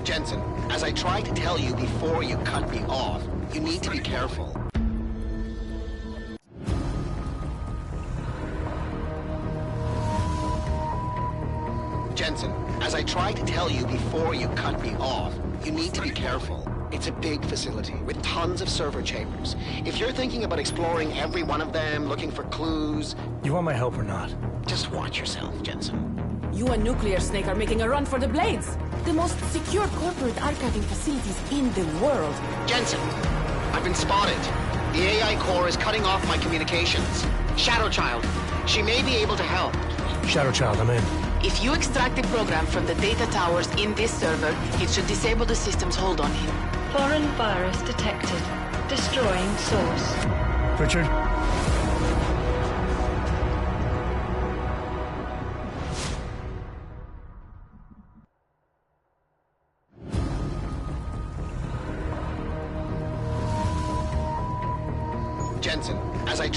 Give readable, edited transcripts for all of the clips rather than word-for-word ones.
Jensen, as I tried to tell you before you cut me off, you need to be careful. Jensen, as I tried to tell you before you cut me off, you need to be careful. It's a big facility with tons of server chambers. If you're thinking about exploring every one of them, looking for clues... You want my help or not? Just watch yourself, Jensen. You and Nuclear Snake are making a run for the Blades. The most secure corporate archiving facilities in the world. Jensen, I've been spotted. The AI core is cutting off my communications. Shadow Child, she may be able to help. Shadow Child, I'm in. If you extract the program from the data towers in this server, it should disable the system's hold on him. Foreign virus detected. Destroying source. Richard? Jensen, as I...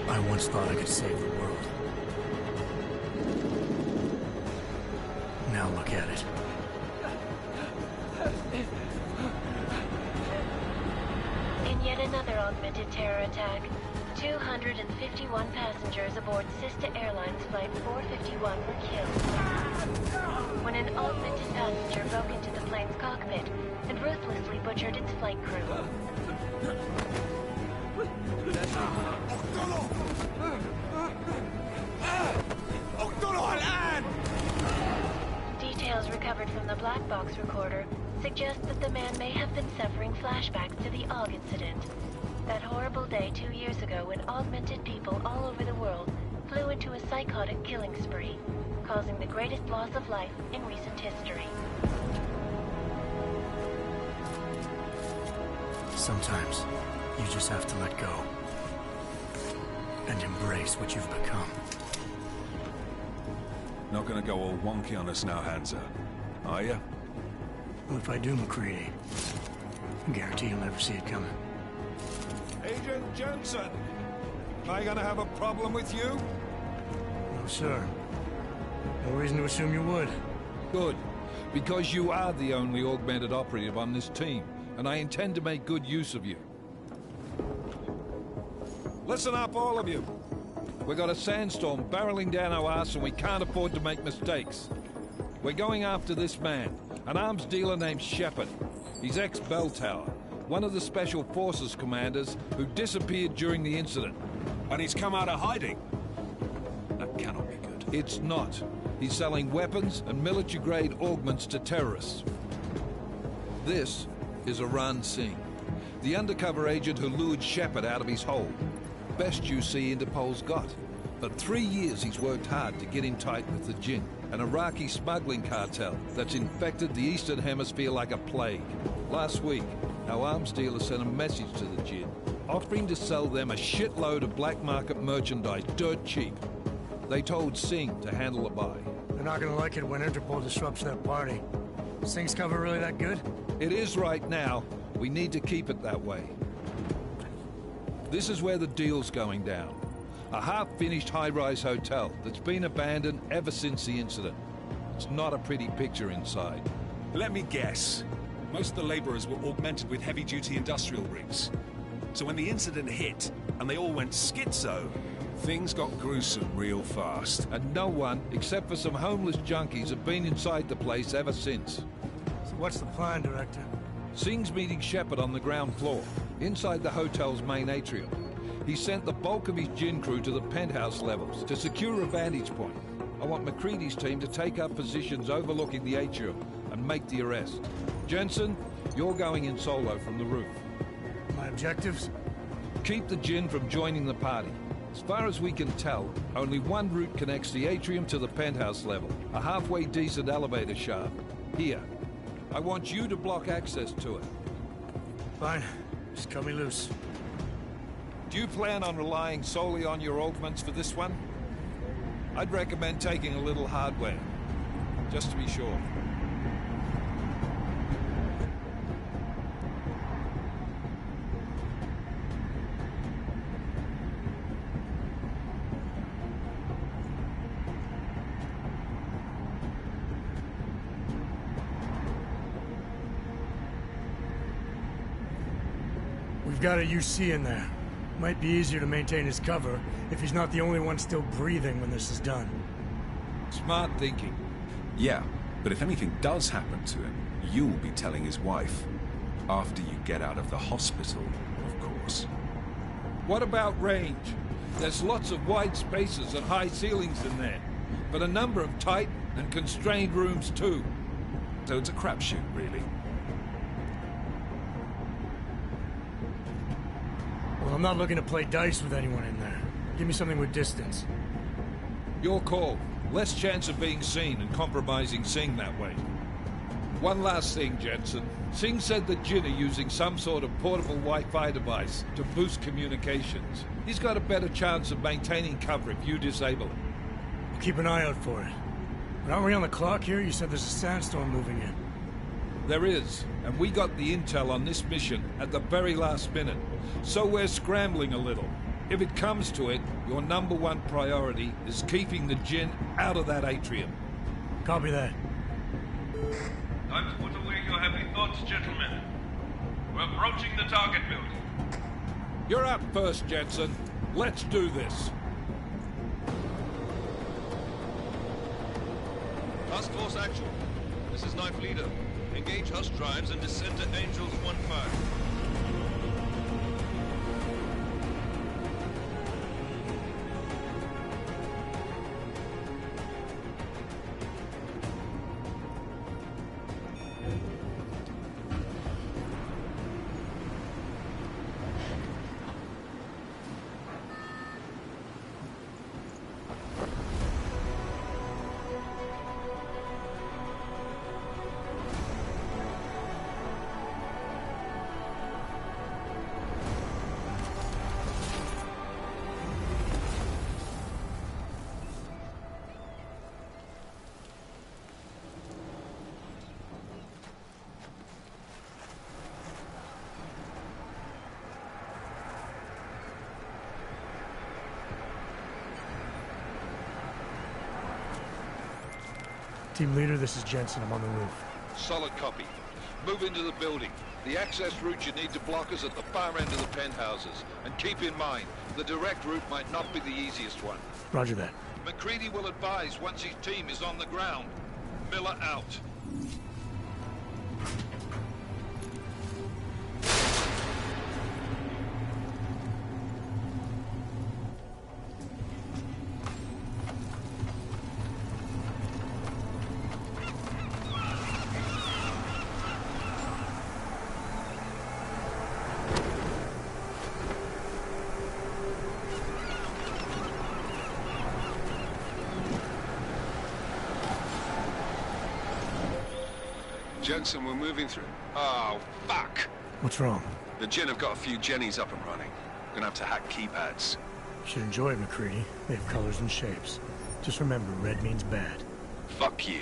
I once thought I could save the world. Now look at it. In yet another augmented terror attack, 251 passengers aboard Sister Airlines Flight 451 were killed when an augmented passenger broke into the plane's cockpit and ruthlessly butchered its flight crew. Details recovered from the black box recorder suggest that the man may have been suffering flashbacks to the AUG incident. That horrible day 2 years ago when augmented people all over the world flew into a psychotic killing spree, causing the greatest loss of life in recent history. Sometimes, you just have to let go. And embrace what you've become. Not gonna go all wonky on us now, Hansa, are you? Well, if I do, McCready, I guarantee you'll never see it coming. Agent Jensen! Am I gonna have a problem with you? Well, No, sir. No reason to assume you would. Good. Because you are the only augmented operative on this team, and I intend to make good use of you. Listen up, all of you. We've got a sandstorm barreling down our arse and we can't afford to make mistakes. We're going after this man, an arms dealer named Shepard. He's ex-Bell Tower, one of the Special Forces commanders who disappeared during the incident. And he's come out of hiding. That cannot be good. It's not. He's selling weapons and military-grade augments to terrorists. This is Aran Singh, the undercover agent who lured Shepard out of his hole. Best you see Interpol's got. For 3 years he's worked hard to get in tight with the Jinn, an Iraqi smuggling cartel that's infected the Eastern Hemisphere like a plague. Last week, our arms dealer sent a message to the Jinn, offering to sell them a shitload of black market merchandise dirt cheap. They told Singh to handle the buy. They're not gonna like it when Interpol disrupts that party. Singh's cover really that good? It is right now. We need to keep it that way. This is where the deal's going down. A half-finished high-rise hotel that's been abandoned ever since the incident. It's not a pretty picture inside. Let me guess. Most of the laborers were augmented with heavy-duty industrial rigs. So when the incident hit, and they all went schizo, things got gruesome real fast. And no one, except for some homeless junkies, have been inside the place ever since. So what's the plan, Director? Singh's meeting Shepard on the ground floor, inside the hotel's main atrium. He sent the bulk of his Jinn crew to the penthouse levels to secure a vantage point. I want McCready's team to take up positions overlooking the atrium and make the arrest. Jensen, you're going in solo from the roof. My objectives? Keep the Jinn from joining the party. As far as we can tell, only one route connects the atrium to the penthouse level, a halfway decent elevator shaft. Here. I want you to block access to it. Fine. Just cut me loose. Do you plan on relying solely on your augments for this one? I'd recommend taking a little hardware, just to be sure. We've got a UC in there. Might be easier to maintain his cover if he's not the only one still breathing when this is done. Smart thinking. Yeah, but if anything does happen to him, you'll be telling his wife. After you get out of the hospital, of course. What about range? There's lots of wide spaces and high ceilings in there, but a number of tight and constrained rooms too. So it's a crapshoot, really. Well, I'm not looking to play dice with anyone in there. Give me something with distance. Your call. Less chance of being seen and compromising Singh that way. One last thing, Jensen. Singh said the Jinn are using some sort of portable Wi-Fi device to boost communications. He's got a better chance of maintaining cover if you disable it. I'll keep an eye out for it. But aren't we on the clock here? You said there's a sandstorm moving in. There is, and we got the intel on this mission at the very last minute. So we're scrambling a little. If it comes to it, your #1 priority is keeping the Jinn out of that atrium. Copy that. Time to put away your heavy thoughts, gentlemen. We're approaching the target building. You're up first, Jensen. Let's do this. Task Force action. This is Knife Leader. Engage Hush drives and descend to Angels 1-5. Team leader, this is Jensen. I'm on the roof. Solid copy. Move into the building. The access route you need to block is at the far end of the penthouses. And keep in mind, the direct route might not be the easiest one. Roger that. McCready will advise once his team is on the ground. Miller out. Jensen, we're moving through. Oh, fuck! What's wrong? The Jinn have got a few Jennies up and running. Gonna have to hack keypads. You should enjoy it, McCready. They have colors and shapes. Just remember, red means bad. Fuck you.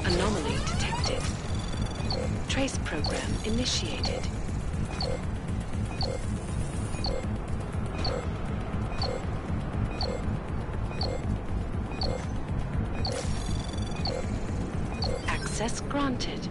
Anomaly detected. Trace program initiated. Access granted.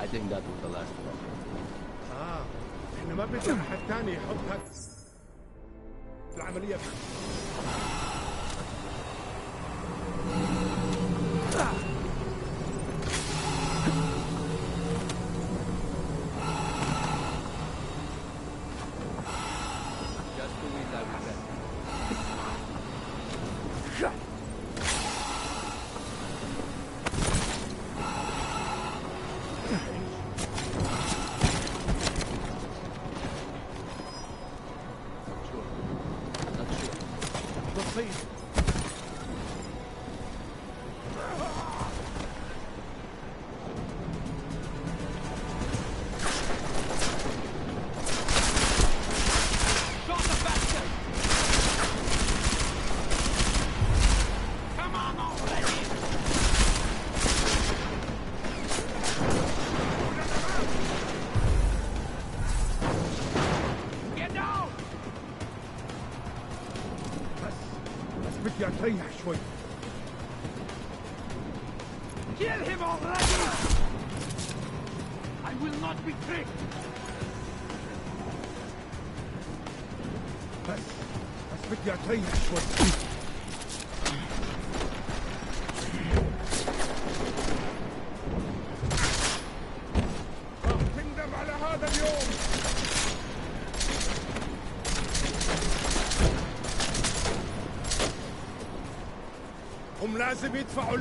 I think that was the last one. احنا ما بدنا حد ثاني يحط العملية. Just to win that event. بدي اريح شوي. Kill him already! I will not be tricked. بس بدي اريح شوي. تندم على هذا اليوم. هم لازم يدفعوا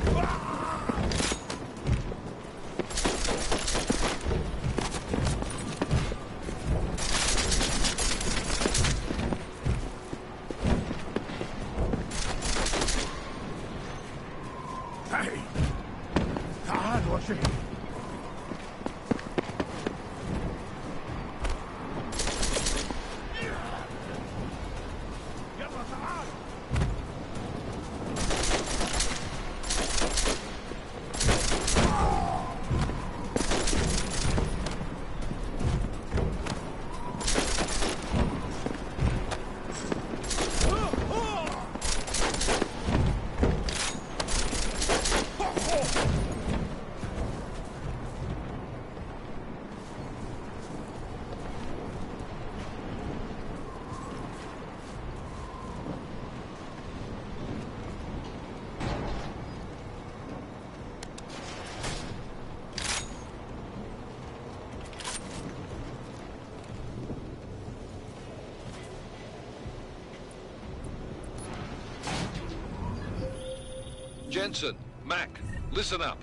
Jensen, Mac, listen up.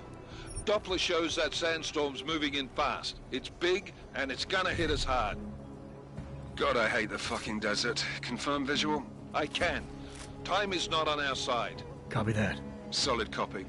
Doppler shows that sandstorm's moving in fast. It's big, and it's gonna hit us hard. God, I hate the fucking desert. Confirm visual? I can. Time is not on our side. Copy that. Solid copy.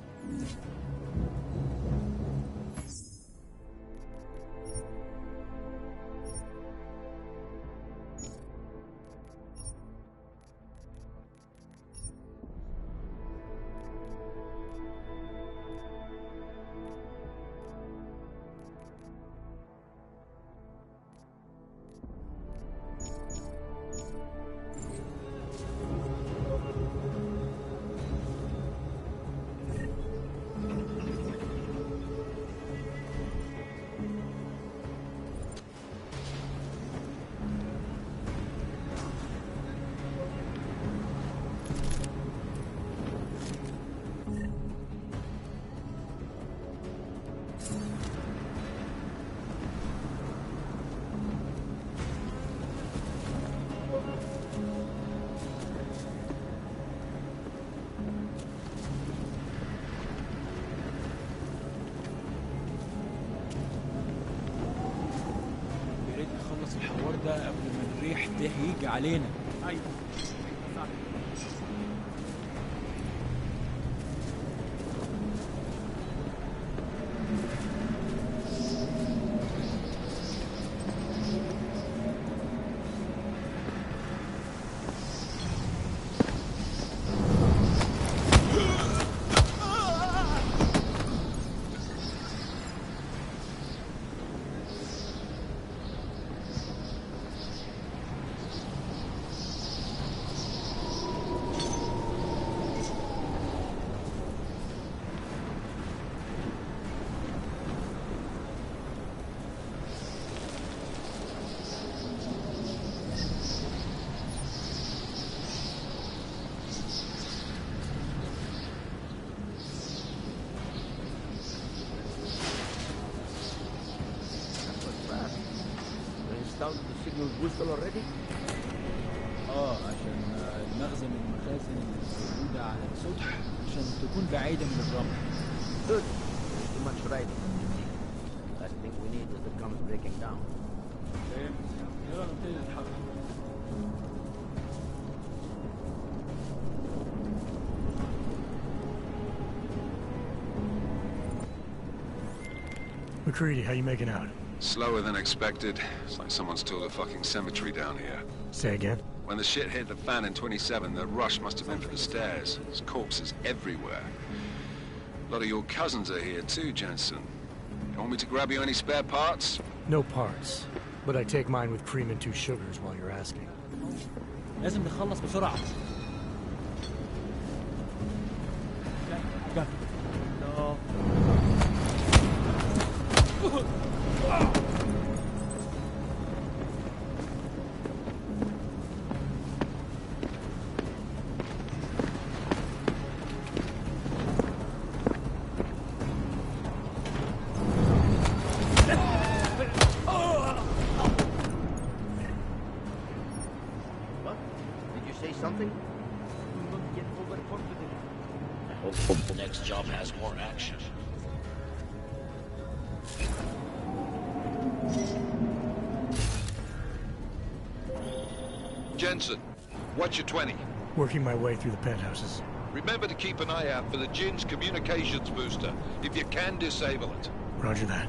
قبل ما الريح ده يجي علينا. ايوه عشان المخزن من المخازن الموجودة على السطح عشان تكون بعيدة من الرمل. Good. Too much riding. Last thing we need is it comes breaking down. يلا نبتدي نتحرك. McCready, how you making out? Slower than expected. It's like someone's tilled a fucking cemetery down here. Say again? When the shit hit the fan in 27, the rush must have been for the stairs. There's corpses everywhere. A lot of your cousins are here too, Jensen. You want me to grab you any spare parts? No parts. But I take mine with cream and 2 sugars while you're asking. لازم نخلص بسرعة. Go. No. Something? I hope the next job has more action. Jensen, what's your 20? Working my way through the penthouses. Remember to keep an eye out for the Jin's communications booster. If you can, disable it. Roger that.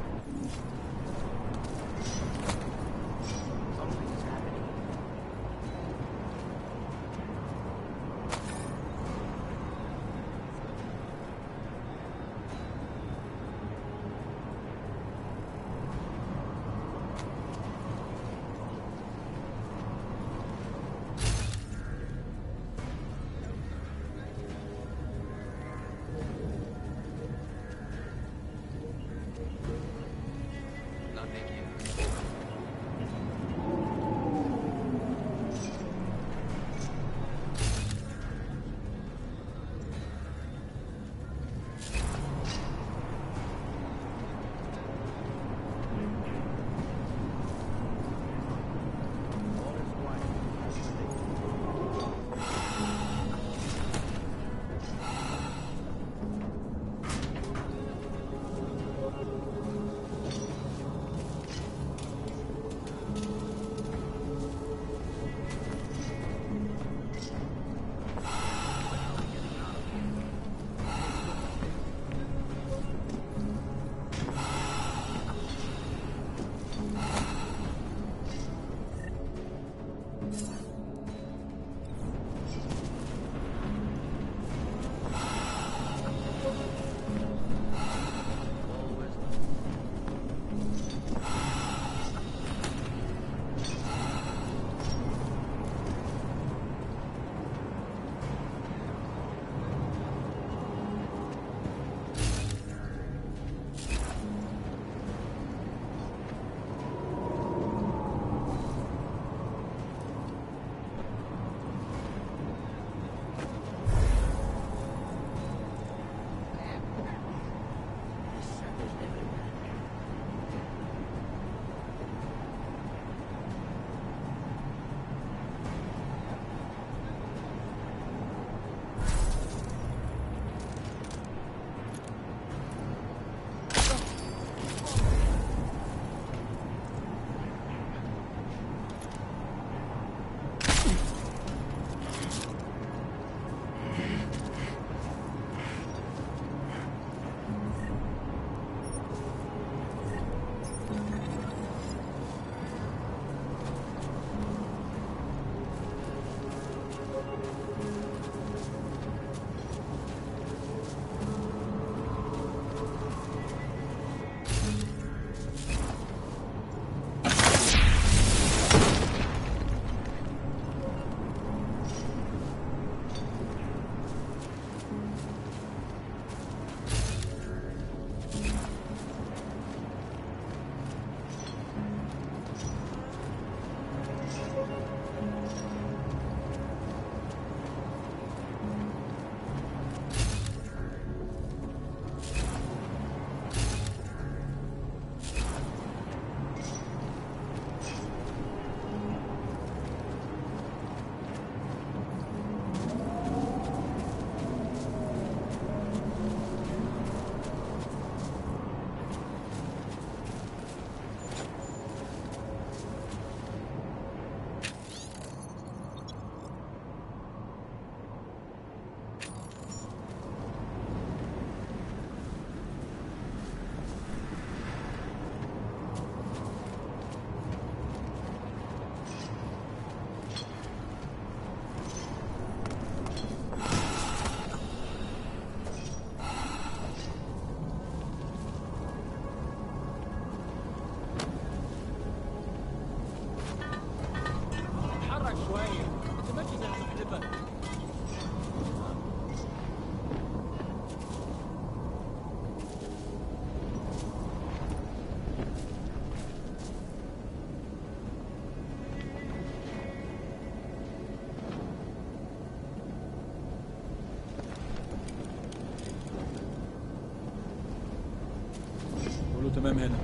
تمام هنا.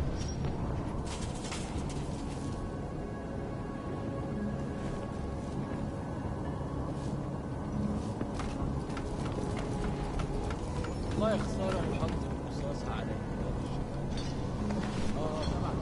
والله يا خسارة حط الرصاص عليا. طبعا.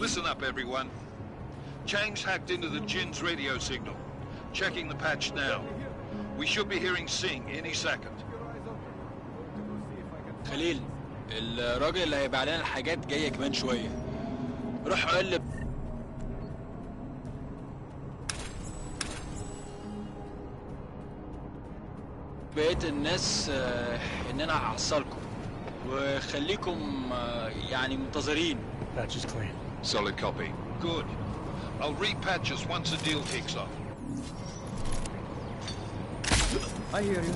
Listen up, everyone. Chang's hacked into the Jin's radio signal. Checking the patch now. We should be hearing Sing any second. خليل، الراجل اللي هيبيع لنا الحاجات جاية كمان شوية. روح قلب. بقيت الناس ان انا هحصلكم وخليكم يعني منتظرين. Patch is clean. Solid copy. Good. I'll repatch us once the deal kicks off. I hear you.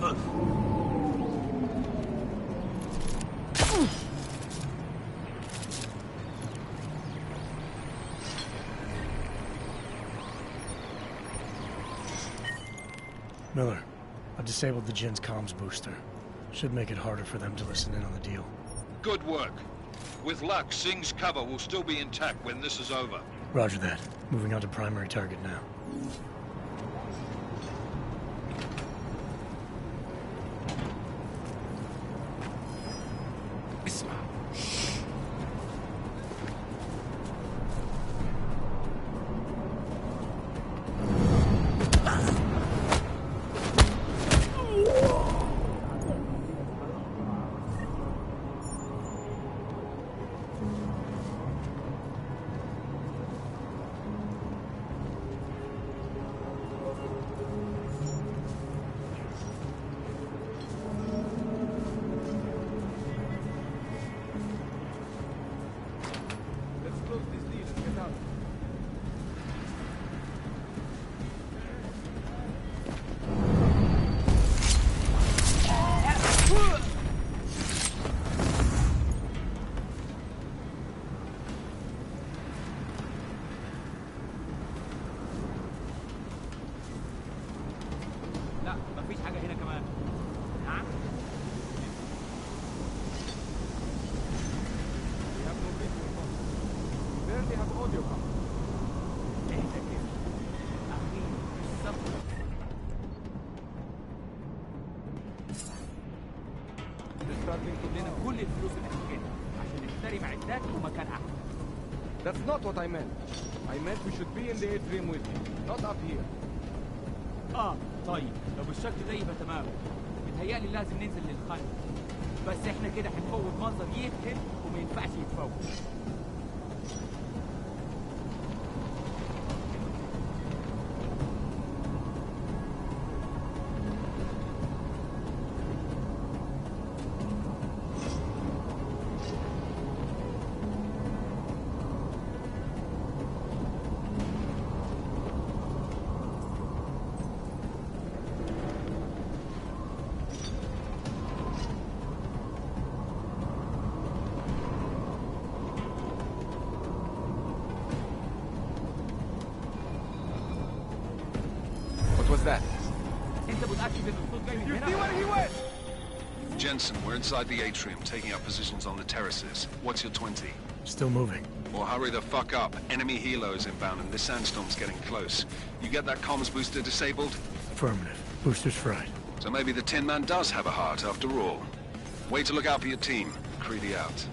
Miller, I've disabled the Jin's comms booster. Should make it harder for them to listen in on the deal. Good work. With luck, Sing's cover will still be intact when this is over. Roger that. Moving on to primary target now. That's not what I meant. I meant we should be in the atrium with you, not up here. طيب لو بالشكل ده يبقى تمام. متهيألي لازم ننزل للخلف. بس احنا كده هنفوت منظر يفهم وما ينفعش يتفوت. Jensen, we're inside the atrium, taking up positions on the terraces. What's your 20? Still moving. Well, hurry the fuck up. Enemy helos inbound and this sandstorm's getting close. You get that comms booster disabled? Affirmative. Booster's fried. So maybe the Tin Man does have a heart after all. Way to look out for your team. Creedy out.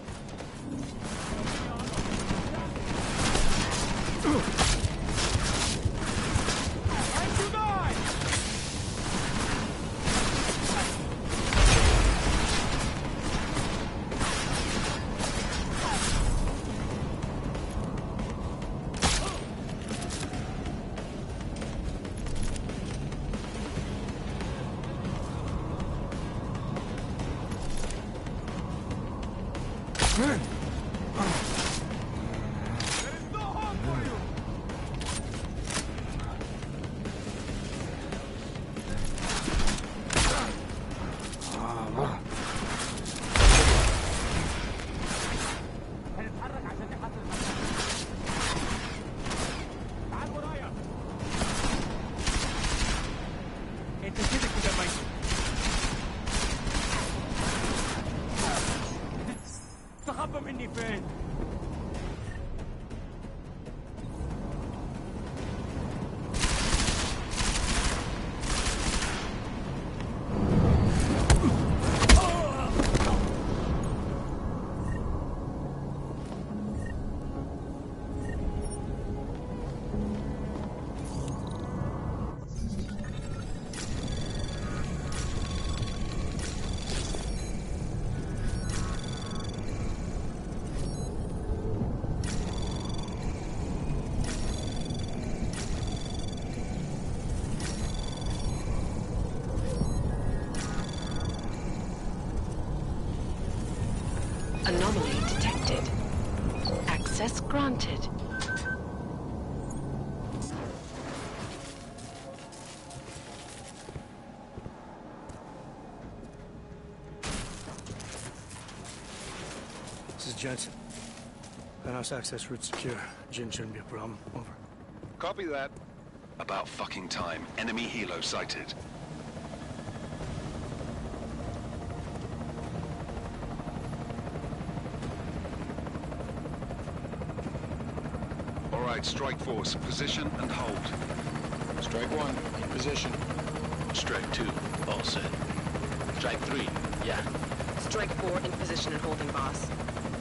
انت كده ميت. تخبى مني فين؟ Anomaly detected. Access granted. This is Jensen. Penthouse access route secure. Jin shouldn't be a problem. Over. Copy that. About fucking time. Enemy helo sighted. All right, strike force. Position and hold. Strike 1, in position. Strike 2, all set. Strike 3, yeah. Strike 4, in position and holding, boss.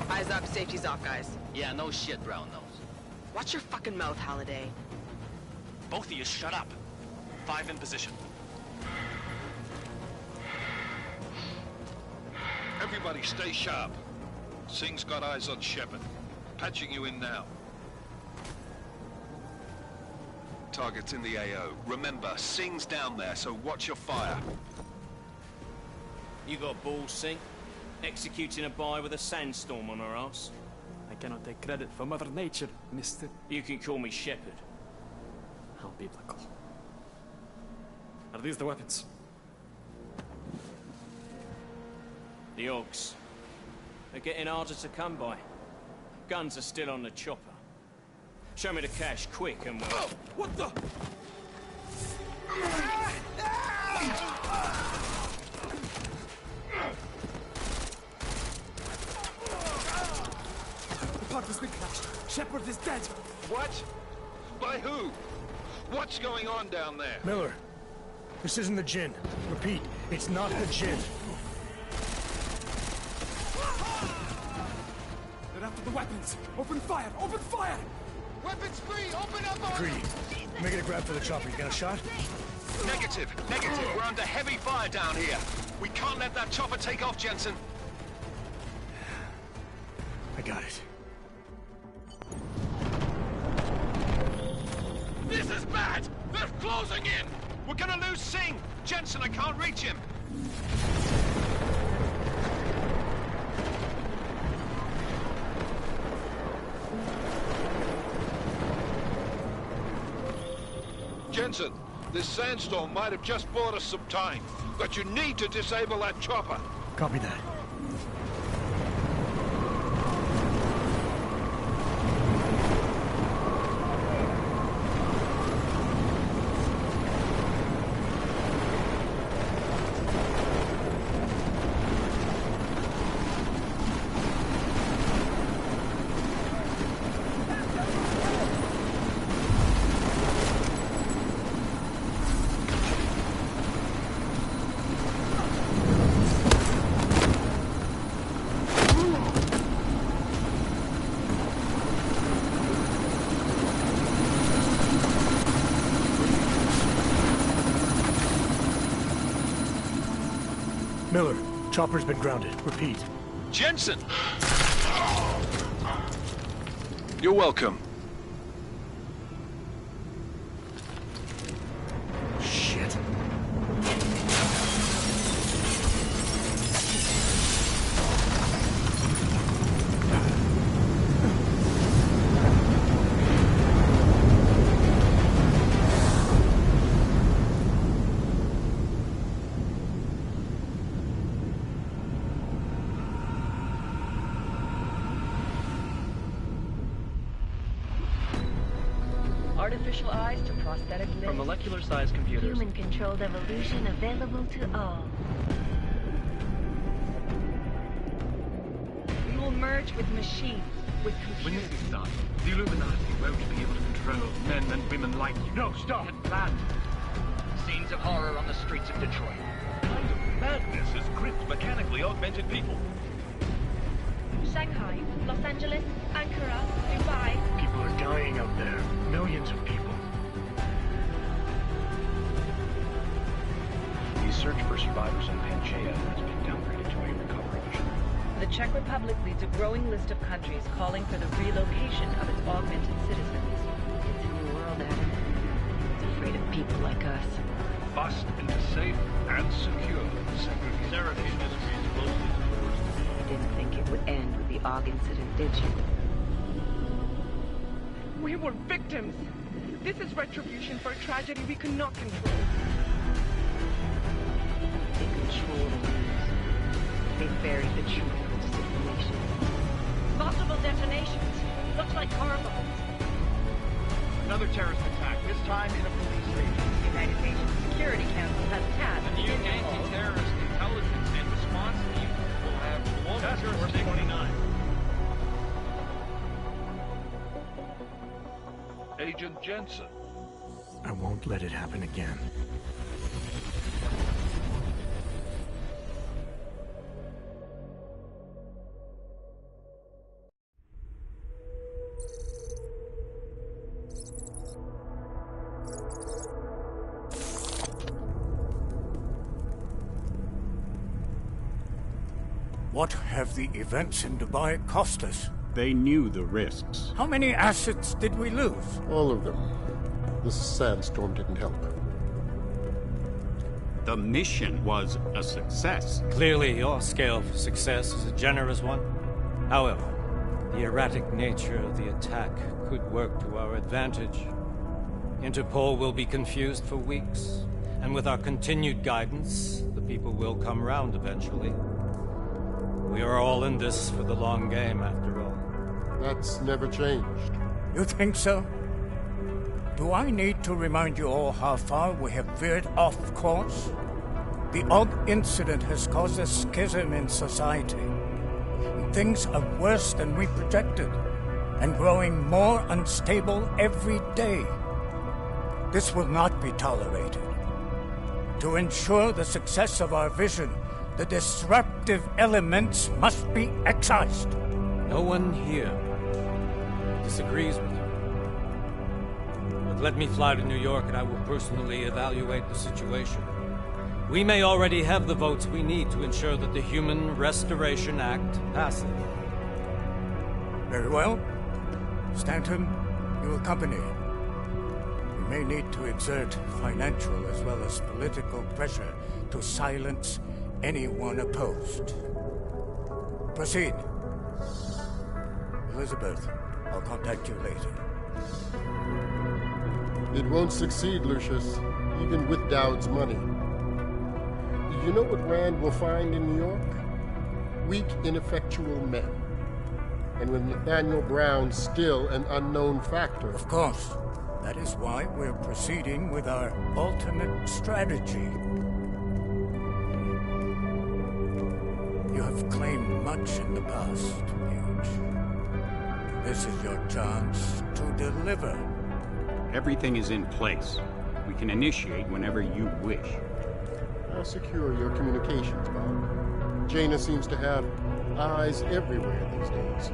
Eyes up, safety's off, guys. Yeah, no shit, brown nose. Watch your fucking mouth, Halliday. Both of you shut up. 5 in position. Everybody stay sharp. Singh's got eyes on Shepard. Patching you in now. Target's in the AO. Remember, Singh's down there, so watch your fire. You got balls, Singh? Executing a buy with a sandstorm on our ass? I cannot take credit for Mother Nature, mister. You can call me Shepard. How biblical. Are these the weapons? The Augs. They're getting harder to come by. Guns are still on the chopper. Show me the cash, quick, and we'll... Oh, what the? The part has been crashed. Shepard is dead. What? By who? What's going on down there? Miller, this isn't the Jinn. Repeat, it's not the Jinn. They're after the weapons. Open fire! Open fire! Weapons free! Open up on Greedy. Making a grab for the chopper. You got a shot? Negative. We're under heavy fire down here. We can't let that chopper take off, Jensen. I got it. This is bad! They're closing in! We're gonna lose Singh! Jensen, I can't reach him! Jensen, this sandstorm might have just bought us some time, but you need to disable that chopper. Copy that. Miller, chopper's been grounded. Repeat. Jensen! You're welcome. Shit. Artificial eyes to prosthetic limbs. From molecular-sized computers. Human-controlled evolution available to all. We will merge with machines, with computers. When this is done, the Illuminati won't be able to control men and women like you. No, stop! Had planned. Scenes of horror on the streets of Detroit. What kind of madness has gripped mechanically augmented people? Shanghai, Los Angeles, Ankara, Dubai. People are dying out there. Millions of people. The search for survivors in Pangaea has been downgraded to a recovery mission. The Czech Republic leads a growing list of countries calling for the relocation of its augmented citizens. It's a new world, Adam. It's afraid of people like us. Bust into safe and secure segregation industries closely to the worst. You didn't think it would end with the AUG incident, did you? We were victims. This is retribution for a tragedy we could not control. They control the news. They buried the truth with disinformation. Possible detonations. Looks like car bombs. Another terrorist attack, this time in a police station. The United Nations Security Council has passed The new anti-terrorist intelligence and response team will have Task Force 29. Agent Jensen. I won't let it happen again. What have the events in Dubai cost us? They knew the risks. How many assets did we lose? All of them. This sandstorm didn't help. The mission was a success. Clearly, your scale for success is a generous one. However, the erratic nature of the attack could work to our advantage. Interpol will be confused for weeks, and with our continued guidance, the people will come round eventually. We are all in this for the long game, after all. That's never changed. You think so? Do I need to remind you all how far we have veered off course? The AUG incident has caused a schism in society. Things are worse than we projected, and growing more unstable every day. This will not be tolerated. To ensure the success of our vision, the disruptive elements must be excised. No one here disagrees with you. But let me fly to New York and I will personally evaluate the situation. We may already have the votes we need to ensure that the Human Restoration Act passes. Very well. Stanton, you accompany. We may need to exert financial as well as political pressure to silence anyone opposed. Proceed. Elizabeth, I'll contact you later. It won't succeed, Lucius, even with Dowd's money. You know what Rand will find in New York? Weak, ineffectual men. And with Nathaniel Brown still an unknown factor. Of course. That is why we're proceeding with our alternate strategy. You have claimed much in the past, Paige. This is your chance to deliver. Everything is in place. We can initiate whenever you wish. How secure your communications, Bob? Jaina seems to have eyes everywhere these days.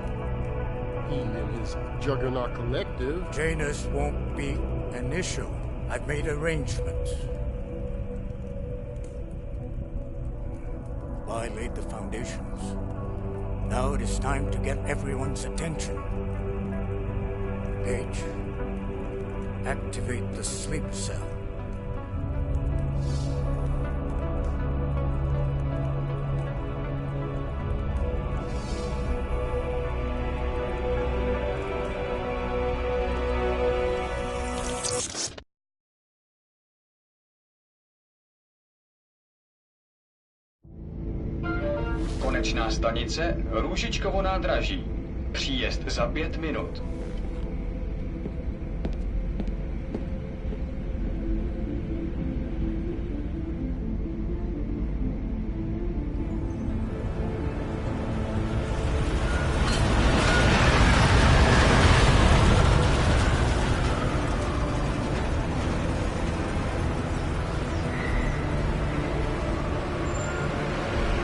He and his Juggernaut Collective... Janus won't be an issue. I've made arrangements. I laid the foundations. Now it is time to get everyone's attention. Paige, activate the sleep cell. Konečná stanice Růžičkovo nádraží. Příjezd za 5 minut.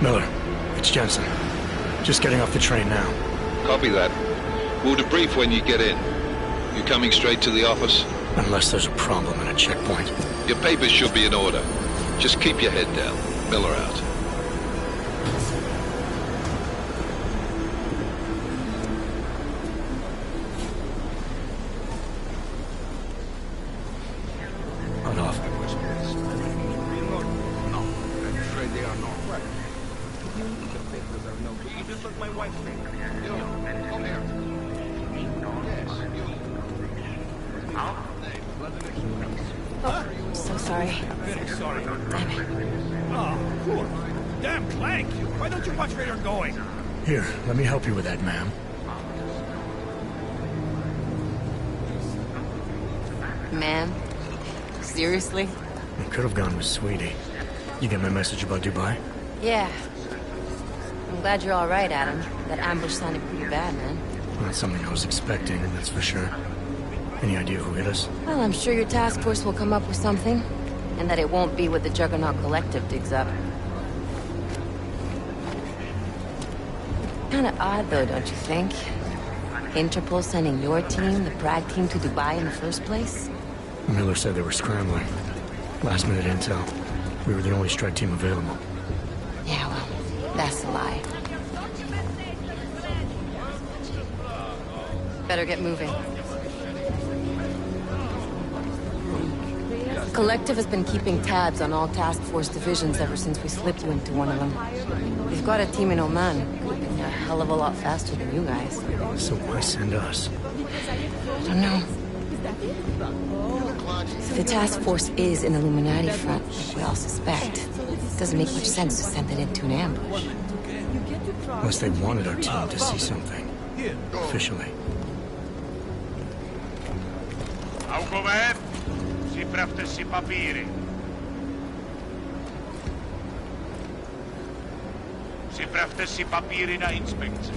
Miller, it's Jensen. Just getting off the train now. Copy that. We'll debrief when you get in. You coming straight to the office? Unless there's a problem at a checkpoint. Your papers should be in order. Just keep your head down. Miller out. On off. No, I'm afraid they are not. Right. The papers are no good. You just look my wife's finger. Yo, come here. Yes, you. Oh, so sorry. Very sorry. Damn it. Oh, poor. Damn Clank! Why don't you watch where you're going? Here, let me help you with that, ma'am. Ma'am? Seriously? I could have gone with Sweetie. You get my message about Dubai? Yeah. I'm glad you're all right, Adam. That ambush sounded pretty bad, man. Not something I was expecting, that's for sure. Any idea who hit us? Well, I'm sure your task force will come up with something. And that it won't be what the Juggernaut Collective digs up. Kinda odd, though, don't you think? Interpol sending your team, the Prague team, to Dubai in the first place? Miller said they were scrambling. Last minute intel. We were the only strike team available. Yeah, well, that's a lie. Better get moving. The Collective has been keeping tabs on all task force divisions ever since we slipped you into one of them. We've got a team in Oman. Could be a hell of a lot faster than you guys. So why send us? I don't know. If the task force is an Illuminati front, like we all suspect, it doesn't make much sense to send it into an ambush. Unless they wanted our team to see something. Officially. Augover, připravte si papíry. Připravte si papíry na inspekci.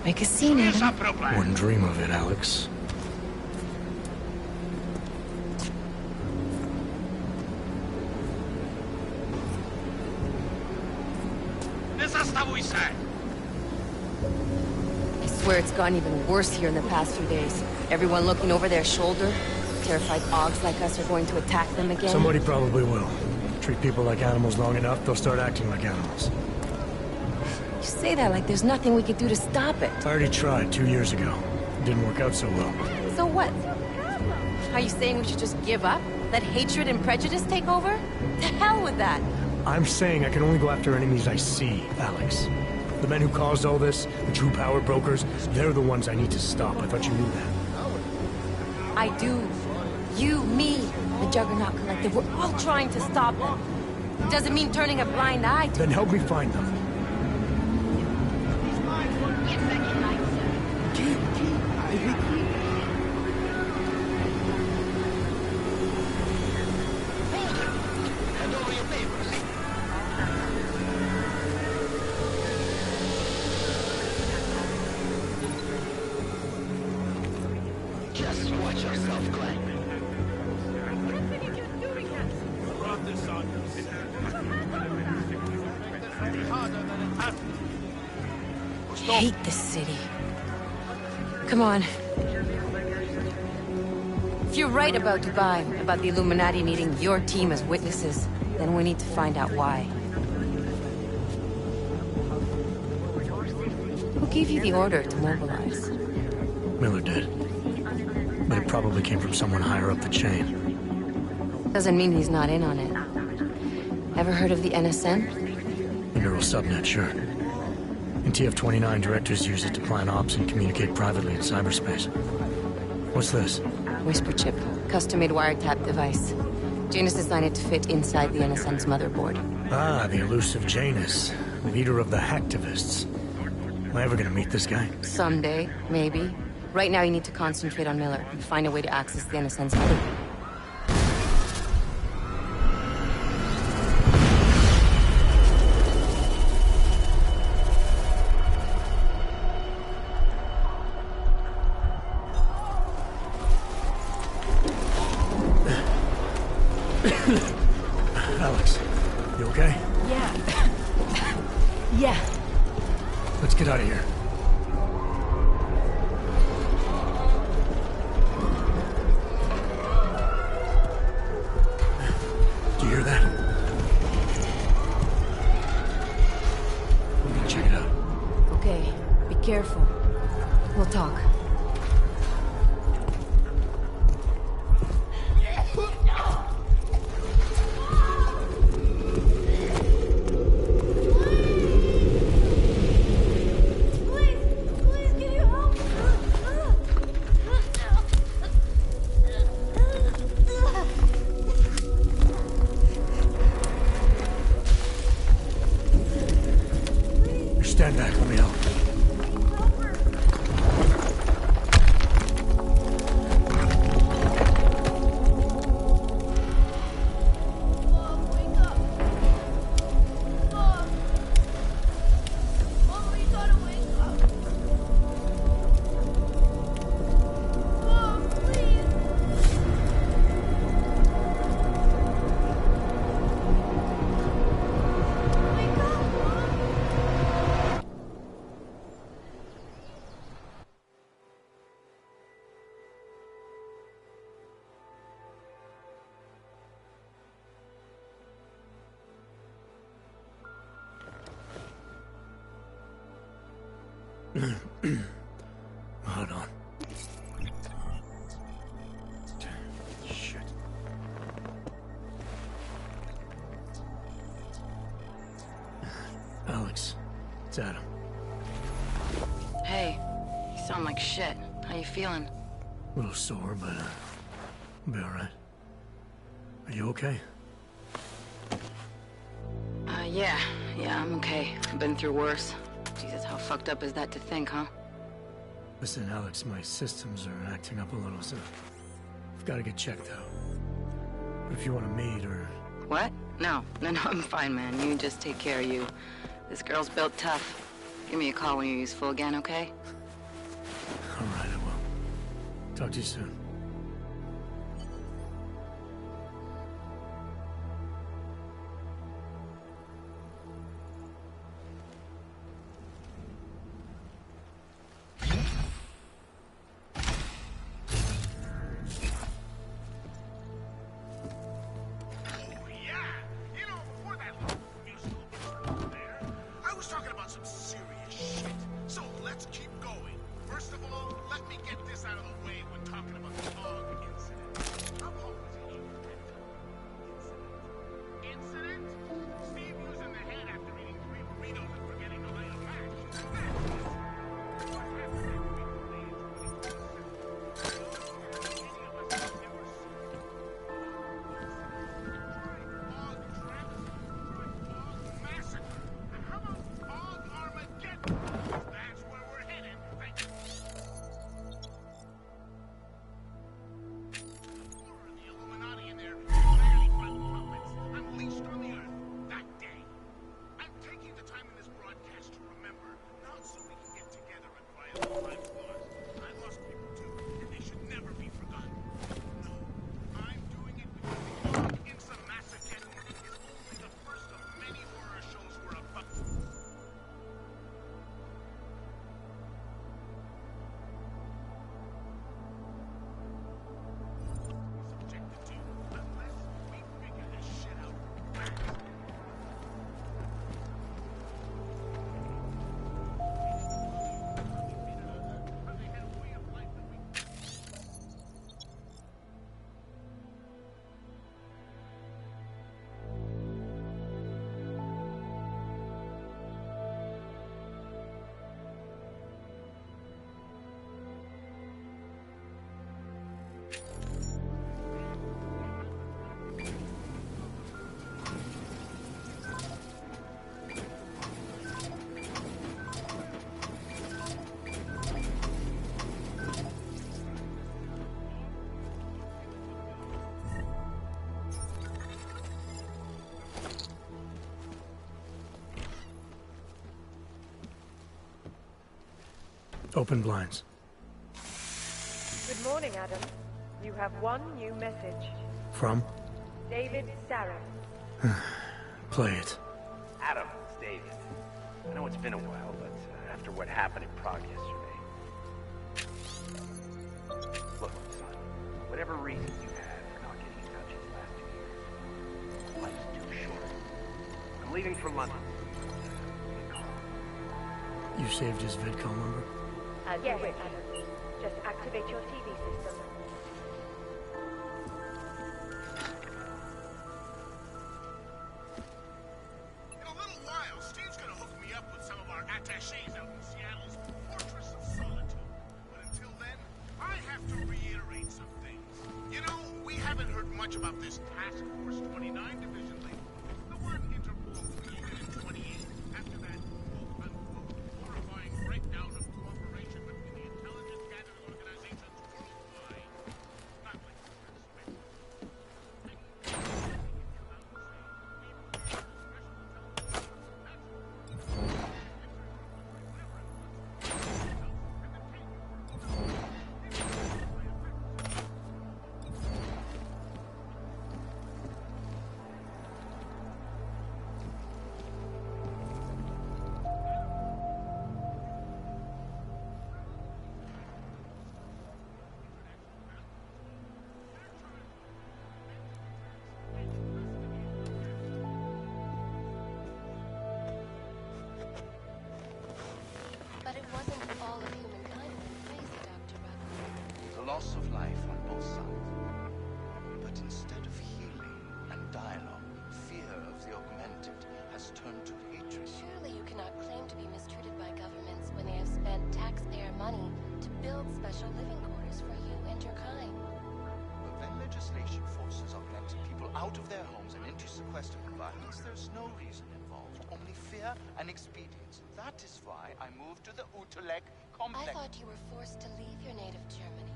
Make a scene, Adam. Wouldn't dream of it, Alex. Nezastavuj se! I swear it's gotten even worse here in the past few days. Everyone looking over their shoulder. Terrified Augs like us are going to attack them again. Somebody probably will. Treat people like animals long enough, they'll start acting like animals. You say that like there's nothing we could do to stop it. I already tried 2 years ago. It didn't work out so well. So what? Are you saying we should just give up? Let hatred and prejudice take over? To hell with that! I'm saying I can only go after enemies I see, Alex. The men who caused all this, the true power brokers, they're the ones I need to stop. I thought you knew that. I do. You, me, the Juggernaut Collective, we're all trying to stop them. Doesn't mean turning a blind eye to... Then help me find them. Just watch yourself, Glenn. I hate this city. Come on. If you're right about Dubai, about the Illuminati needing your team as witnesses, then we need to find out why. Who gave you the order to mobilize? Miller did. But it probably came from someone higher up the chain. Doesn't mean he's not in on it. Ever heard of the NSN? The neural subnet, sure. In TF-29, directors use it to plan ops and communicate privately in cyberspace. What's this? Whisper chip. Custom-made wiretap device. Janus designed it to fit inside the NSN's motherboard. Ah, the elusive Janus. Leader of the hacktivists. Am I ever gonna meet this guy? Someday, maybe. Right now you need to concentrate on Miller and find a way to access the NSN's motherboard. Alex, You okay? Yeah. Yeah. Let's get out of here. Do you hear that? We're gonna check it out. Okay, be careful. We'll talk. Stand back, let me help. Hold on. Shit. Alex, it's Adam. Hey, you sound like shit. How you feeling? A little sore, but I'll be alright. Are you okay? Yeah, I'm okay. I've been through worse. Jesus, how fucked up is that to think, huh? Listen, Alex, my systems are acting up a little, so I've got to get checked out. But if you want to meet or... What? No, I'm fine, man. You just take care of you. This girl's built tough. Give me a call when you're useful again, okay? Alright, I will. Talk to you soon. Open blinds. Good morning, Adam. You have one new message. From? David Sarah. Play it. Adam, it's David. I know it's been a while, but after what happened in Prague yesterday... Look, son, whatever reason you had for not getting in touch these last 2 years, life's too short. I'm leaving for London. You saved his VidCom number? Yes, Adam. Just activate your TV system. In a little while, Steve's gonna hook me up with some of our attachés out in Seattle's Fortress of Solitude. But until then, I have to reiterate some things. You know, we haven't heard much about this Task Force 29 division lately. The word Interpol created in 28 after that quote-unquote horrifying breakdown of cooperation between the intelligence gathering organizations worldwide. Not like But it wasn't all of humankind went crazy, Dr. Rudd. The loss of life on both sides. But instead of healing and dialogue, fear of the augmented has turned to hatred. Surely you cannot claim to be mistreated by governments when they have spent taxpayer money to build special living quarters for you and your kind. But when legislation forces augmented people out of their homes and into sequestered environments, there's no reason involved, only fear and expedience. That is why I moved to the Utrecht complex. I thought you were forced to leave your native Germany.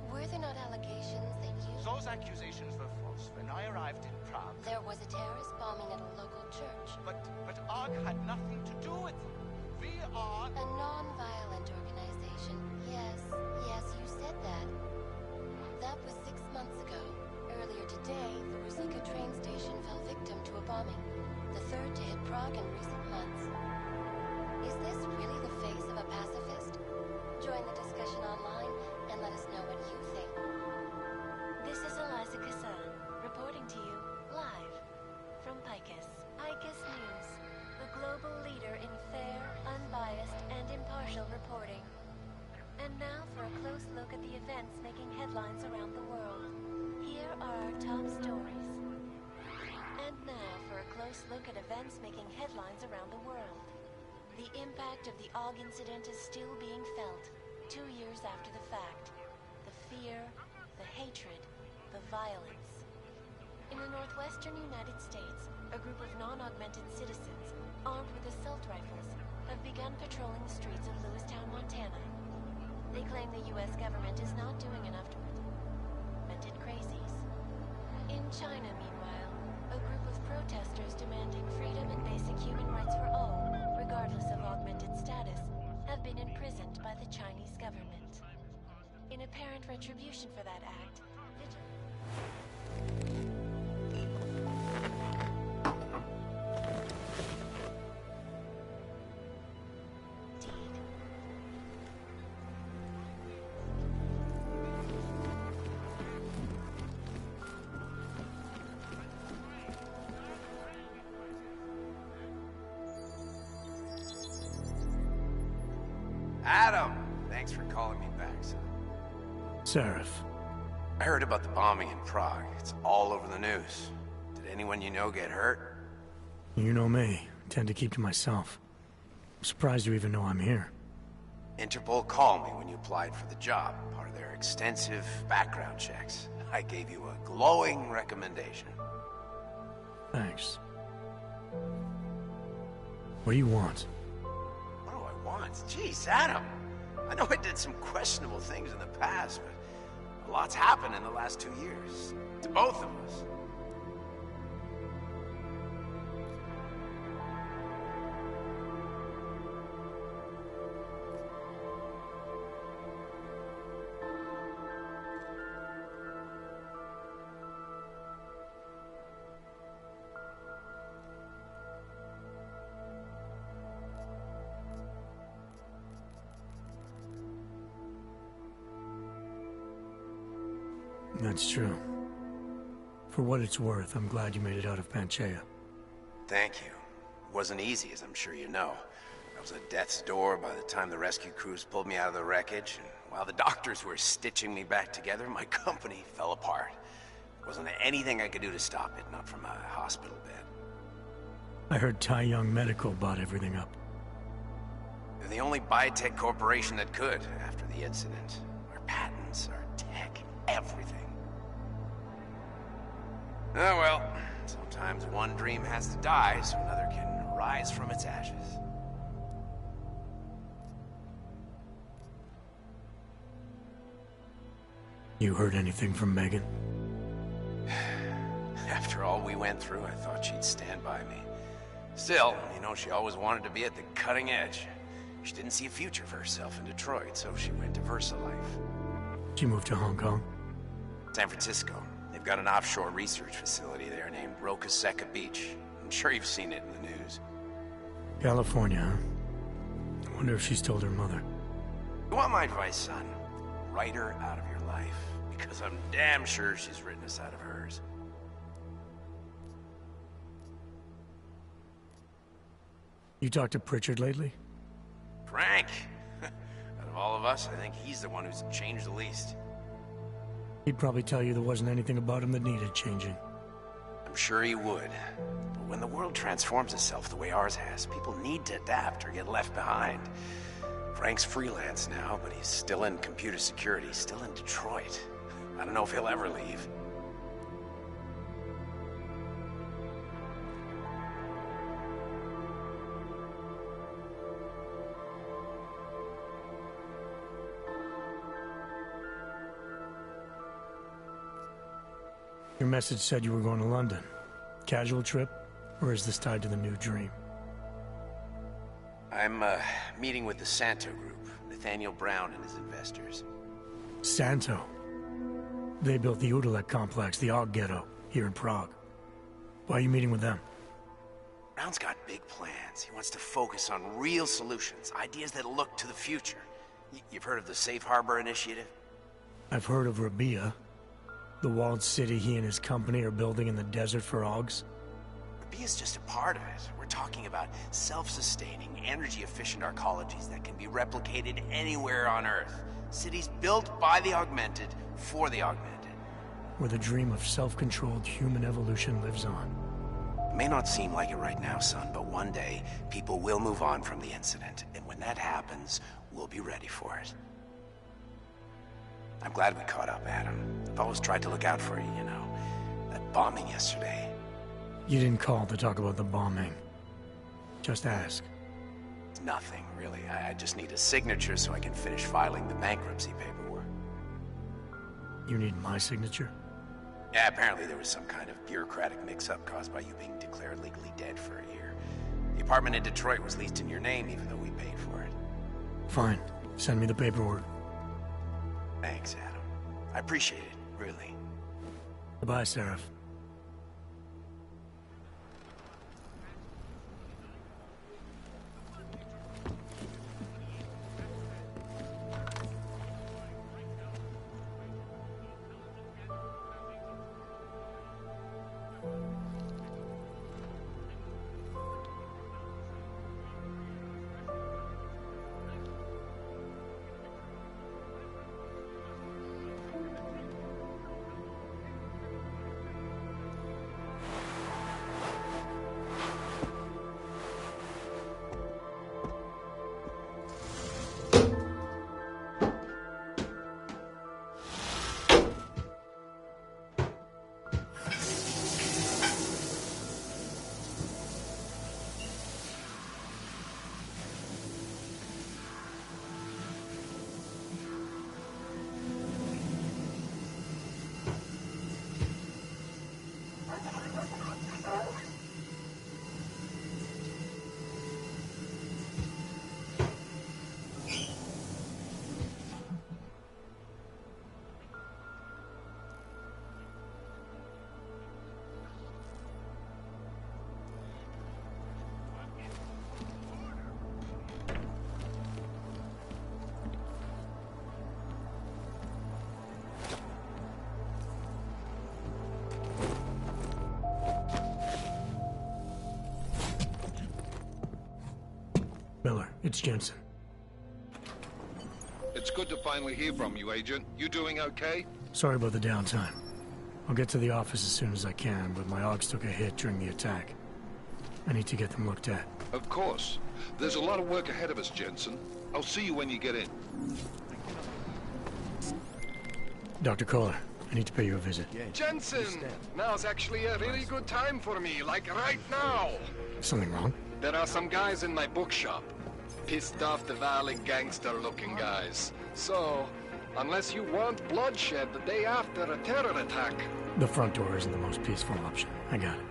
Were there not allegations that you... Those accusations were false. When I arrived in Prague... There was a terrorist bombing at a local church. But ARG had nothing to do with it. We are... A non-violent organization. Yes, you said that. That was 6 months ago. Earlier today, the Ruzicka train station fell victim to a bombing. The third to hit Prague in recent months. Is this really the face of a pacifist? Join the discussion online and let us know what you think. This is Eliza Kassan, reporting to you live from Picus. Picus News, the global leader in fair, unbiased, and impartial reporting. And now for a close look at the events making headlines around the world. Here are our top stories. And now for a close look at events making headlines around the world. The impact of the AUG incident is still being felt, 2 years after the fact. The fear, the hatred, the violence. In the northwestern United States, a group of non-augmented citizens, armed with assault rifles, have begun patrolling the streets of Lewistown, Montana. They claim the U.S. government is not doing enough to augmented crazies. In China, meanwhile, a group of protesters demanding freedom and basic human rights for all, regardless of augmented status, have been imprisoned by the Chinese government. In apparent retribution for that act, Adam! Thanks for calling me back, son. Seraph. I heard about the bombing in Prague. It's all over the news. Did anyone you know get hurt? You know me. Tend to keep to myself. I'm surprised you even know I'm here. Interpol called me when you applied for the job, part of their extensive background checks. I gave you a glowing recommendation. Thanks. What do you want? What do I want? Jeez, Adam! I know I did some questionable things in the past, but a lot's happened in the last 2 years. To both of us. That's true. For what it's worth, I'm glad you made it out of Panchaea. Thank you. It wasn't easy, as I'm sure you know. I was at death's door by the time the rescue crews pulled me out of the wreckage, and while the doctors were stitching me back together, my company fell apart. There wasn't anything I could do to stop it, not from a hospital bed. I heard Tai Young Medical bought everything up. They're the only biotech corporation that could, after the incident. Our patents, our tech, everything. Oh well, sometimes one dream has to die so another can rise from its ashes. You heard anything from Megan? After all we went through, I thought she'd stand by me. Still, you know, she always wanted to be at the cutting edge. She didn't see a future for herself in Detroit, so she went to VersaLife. She moved to Hong Kong? San Francisco. They've got an offshore research facility there named Roca Seca Beach. I'm sure you've seen it in the news. California, huh? I wonder if she's told her mother. You want my advice, son? Write her out of your life. Because I'm damn sure she's written us out of hers. You talked to Pritchard lately? Frank! Out of all of us, I think he's the one who's changed the least. He'd probably tell you there wasn't anything about him that needed changing. I'm sure he would. But when the world transforms itself the way ours has, people need to adapt or get left behind. Frank's freelance now, but he's still in computer security, still in Detroit. I don't know if he'll ever leave. Your message said you were going to London. Casual trip? Or is this tied to the new dream? I'm, meeting with the Santo Group, Nathaniel Brown and his investors. Santo? They built the Utelek complex, the Og Ghetto, here in Prague. Why are you meeting with them? Brown's got big plans. He wants to focus on real solutions, ideas that look to the future. You've heard of the Safe Harbor Initiative? I've heard of Rabia. The walled city he and his company are building in the desert for Augs. Rabia's just a part of it. We're talking about self-sustaining, energy-efficient arcologies that can be replicated anywhere on Earth. Cities built by the augmented, for the augmented. Where the dream of self-controlled human evolution lives on. It may not seem like it right now, son, but one day, people will move on from the incident. And when that happens, we'll be ready for it. I'm glad we caught up, Adam. I've always tried to look out for you, you know. That bombing yesterday. You didn't call to talk about the bombing. Just ask. It's nothing, really. I just need a signature so I can finish filing the bankruptcy paperwork. You need my signature? Yeah, apparently there was some kind of bureaucratic mix-up caused by you being declared legally dead for a year. The apartment in Detroit was leased in your name, even though we paid for it. Fine. Send me the paperwork. Thanks, Adam. I appreciate it, really. Goodbye, Seraph. Miller, it's Jensen. It's good to finally hear from you, Agent. You doing okay? Sorry about the downtime. I'll get to the office as soon as I can, but my Augs took a hit during the attack. I need to get them looked at. Of course. There's a lot of work ahead of us, Jensen. I'll see you when you get in. Dr. Kohler, I need to pay you a visit. Jensen! Now's actually a really good time for me, like right now! Something wrong? There are some guys in my bookshop. Pissed off the Valley gangster-looking guys. So, unless you want bloodshed the day after a terror attack... The front door isn't the most peaceful option. I got it.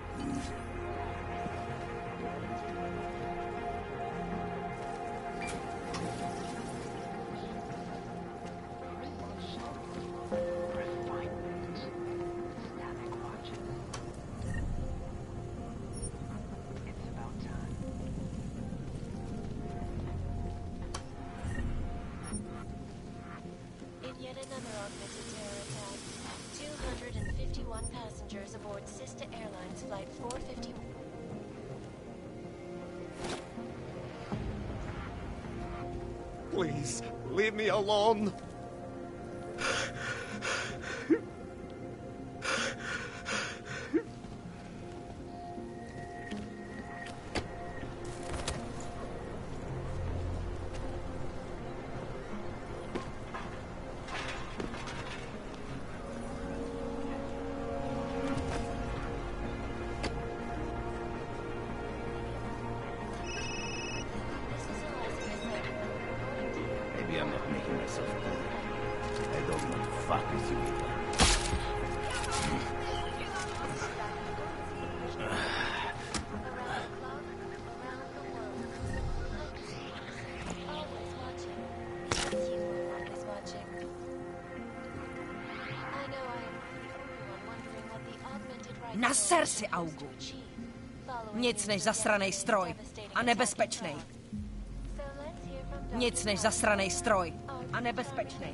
Please, leave me alone. Maybe I'm not making myself clear. I don't want to fuck with you either. Naser si, Augu. Nic než zasranej stroj. A nebezpečnej. Nic než zasranej stroj. A nebezpečnej.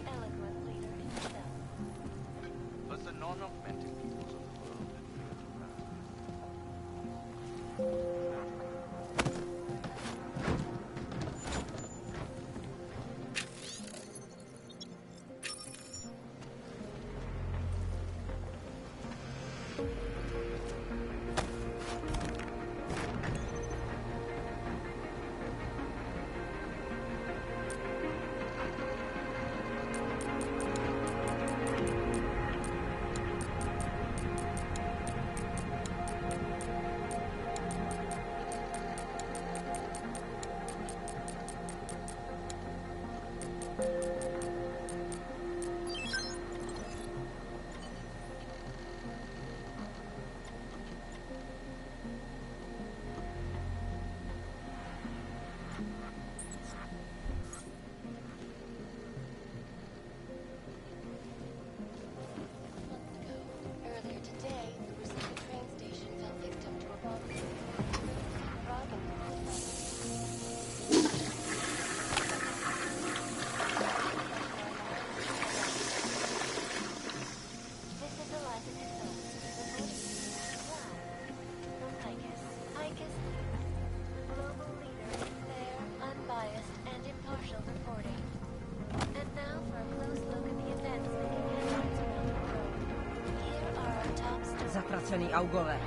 Zatracený Augové.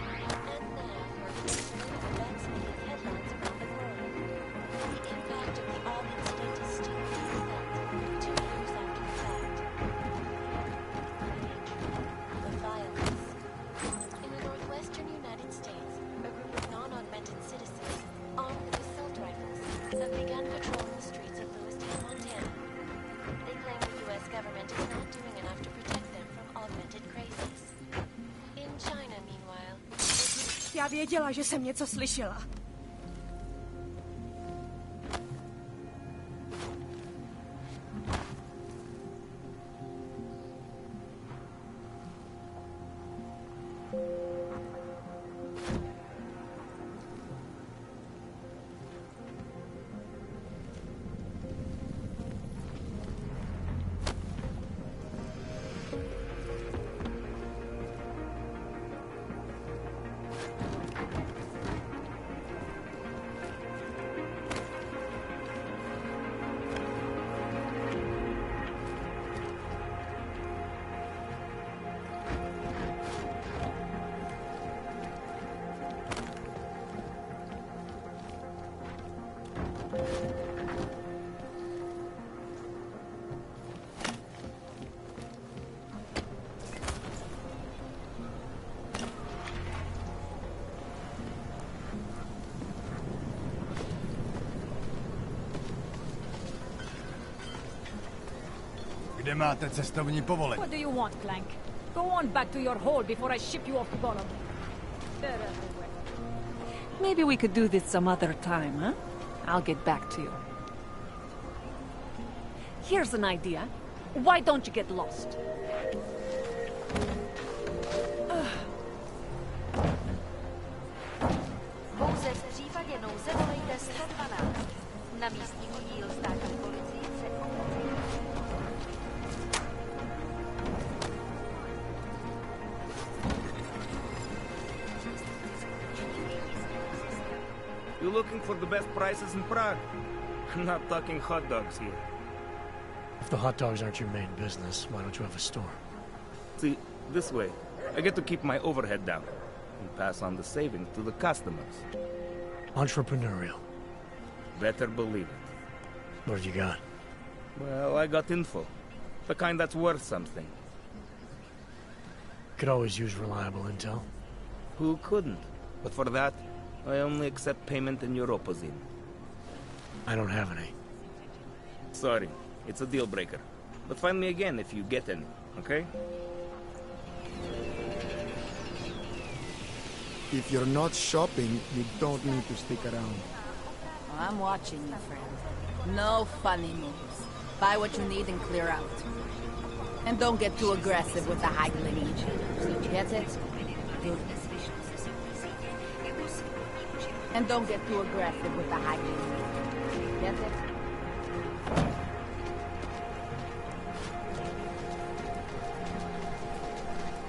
Já věděla, že jsem něco slyšela. Kde máte cestovní povolení? What do you want, Clank? Go on back to your hole before I ship you off to Gollum. Maybe we could do this some other time, huh? I'll get back to you. Here's an idea. Why don't you get lost? Pouze v případě nouze volejte 112. Na místní díl státní policie se obrací. You looking for the best prices in Prague? I'm not talking hot dogs here. If the hot dogs aren't your main business, why don't you have a store? See, this way, I get to keep my overhead down and pass on the savings to the customers. Entrepreneurial. Better believe it. What have you got? Well, I got info. The kind that's worth something. Could always use reliable intel. Who couldn't? But for that, I only accept payment in Europozin. I don't have any. Sorry, it's a deal breaker. But find me again if you get any, okay? If you're not shopping, you don't need to stick around. I'm watching you, friend. No funny moves. Buy what you need and clear out. And don't get too aggressive with the haggling each. Get it? Good. And don't get too aggressive with the haggling. Get it?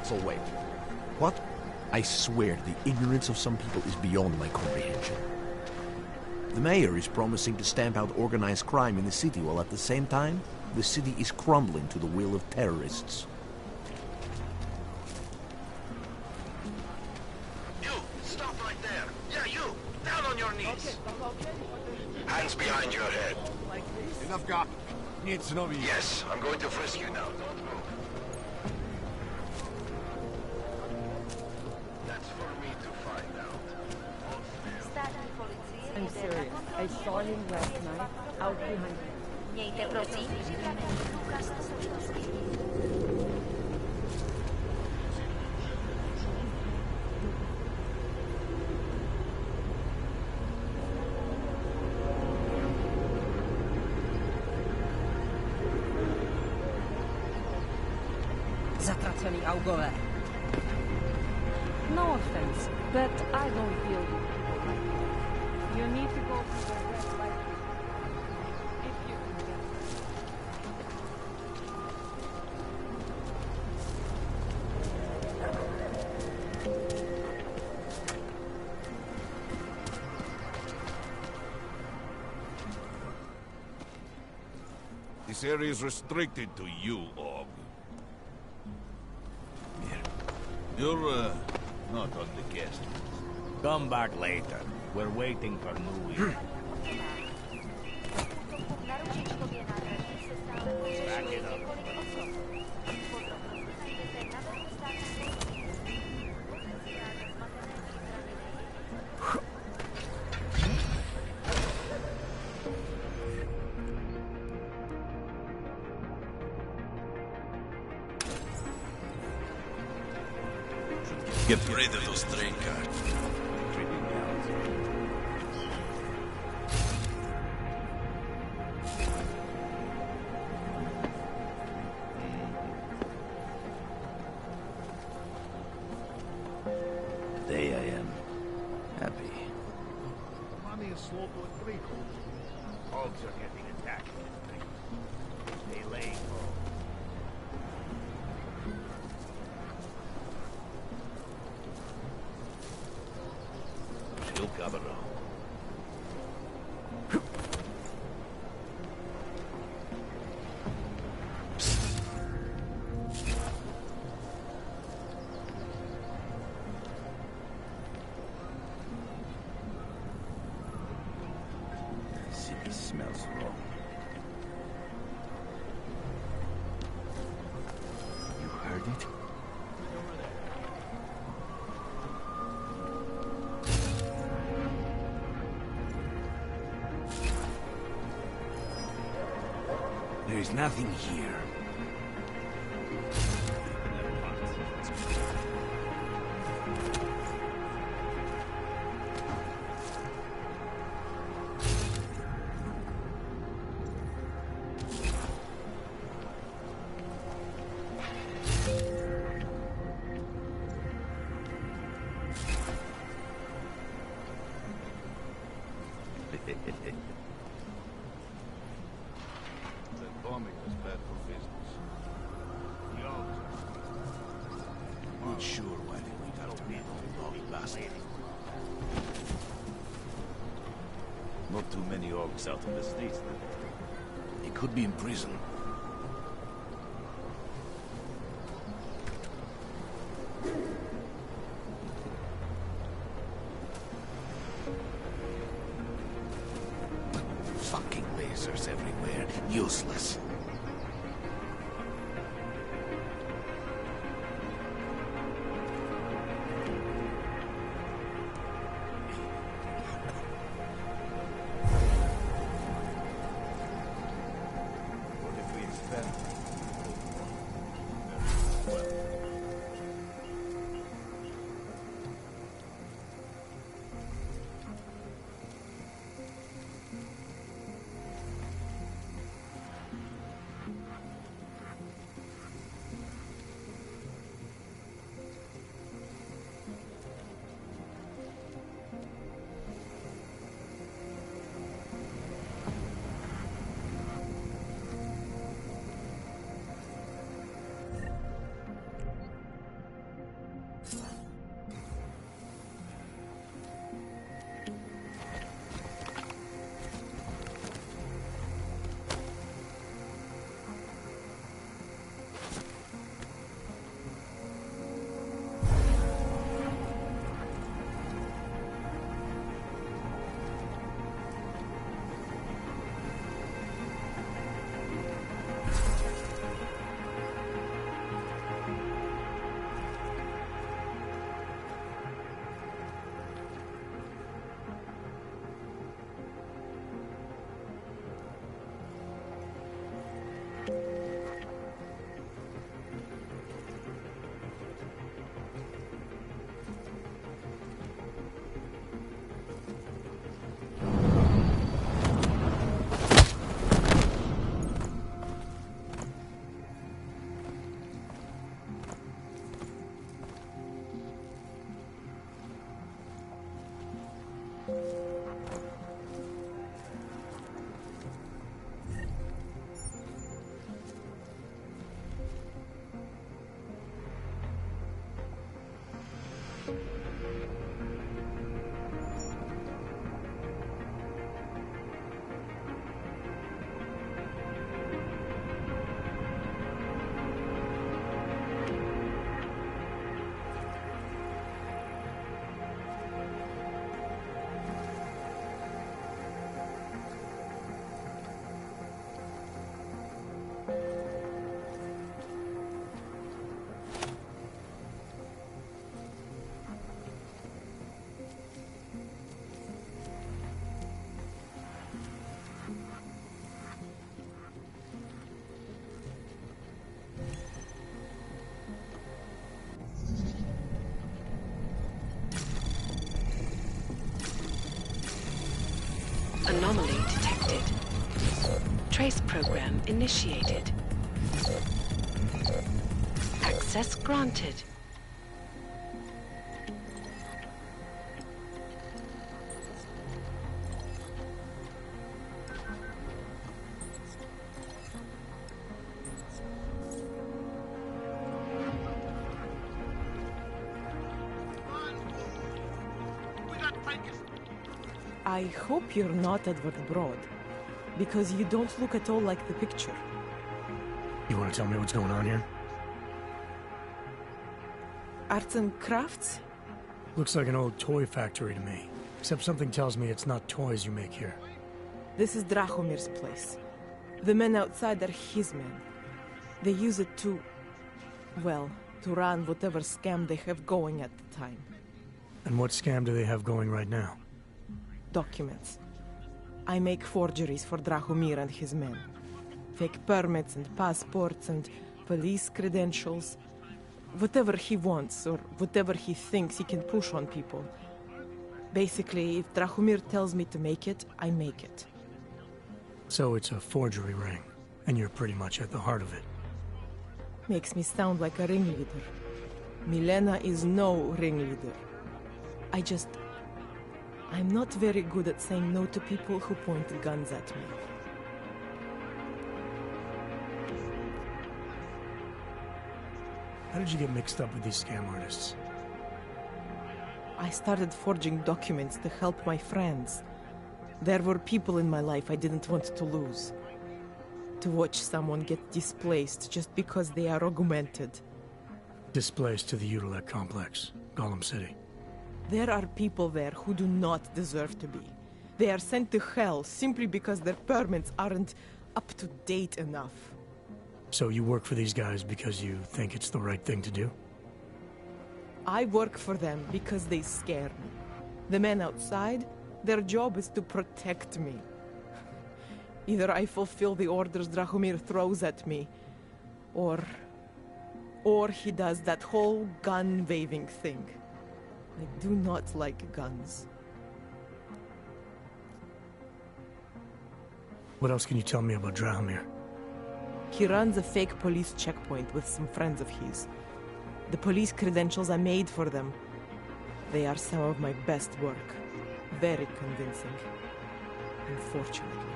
So wait, what? I swear the ignorance of some people is beyond my comprehension. The mayor is promising to stamp out organized crime in the city, while at the same time, the city is crumbling to the will of terrorists. You! Stop right there! Yeah, you! Down on your knees! Hands behind your head. Enough got. Nic noví. Yes, I'm going to frisk you now. Don't move. That's for me to find out. I'm serious. I saw him last night out behind me. Mějte prosím připravený důkaz totožnosti. Zatracený augové. No offense, but I don't feel you. You need to go to the red light. If you can get This area is restricted to you, Og. You're, not on the guest list. Come back later. We're waiting for New Year. Back it up. Get rid of those train cards. Today I am happy. Money is slow to agree. Hogs are getting attacked. They lay low. Still coming on. See It smells wrong. You heard it? There is nothing here. That bombing was bad for business. Not sure why they went after that old dog bastard. Not too many orcs out in the streets. He could be in prison. Fucking lasers everywhere. Useless. What if we expand? Anomaly detected. Trace program initiated. Access granted. I hope you're not Edward Broad, because you don't look at all like the picture. You want to tell me what's going on here? Arts and crafts? Looks like an old toy factory to me. Except something tells me it's not toys you make here. This is Drahomir's place. The men outside are his men. They use it to... well, to run whatever scam they have going at the time. And what scam do they have going right now? Documents. I make forgeries for Drahomir and his men. Fake permits and passports and police credentials. Whatever he wants, or whatever he thinks he can push on people. Basically, if Drahomir tells me to make it, I make it. So it's a forgery ring, and you're pretty much at the heart of it. Makes me sound like a ringleader. Milena is no ringleader. I'm not very good at saying no to people who point guns at me. How did you get mixed up with these scam artists? I started forging documents to help my friends. There were people in my life I didn't want to lose. To watch someone get displaced just because they are augmented. Displaced to the Utilec complex, Golem City. There are people there who do not deserve to be. They are sent to hell simply because their permits aren't up to date enough. So you work for these guys because you think it's the right thing to do? I work for them because they scare me. The men outside, their job is to protect me. Either I fulfill the orders Drahomir throws at me, or he does that whole gun-waving thing. I do not like guns. What else can you tell me about Drahomir? He runs a fake police checkpoint with some friends of his. The police credentials I made for them. They are some of my best work. Very convincing. Unfortunately.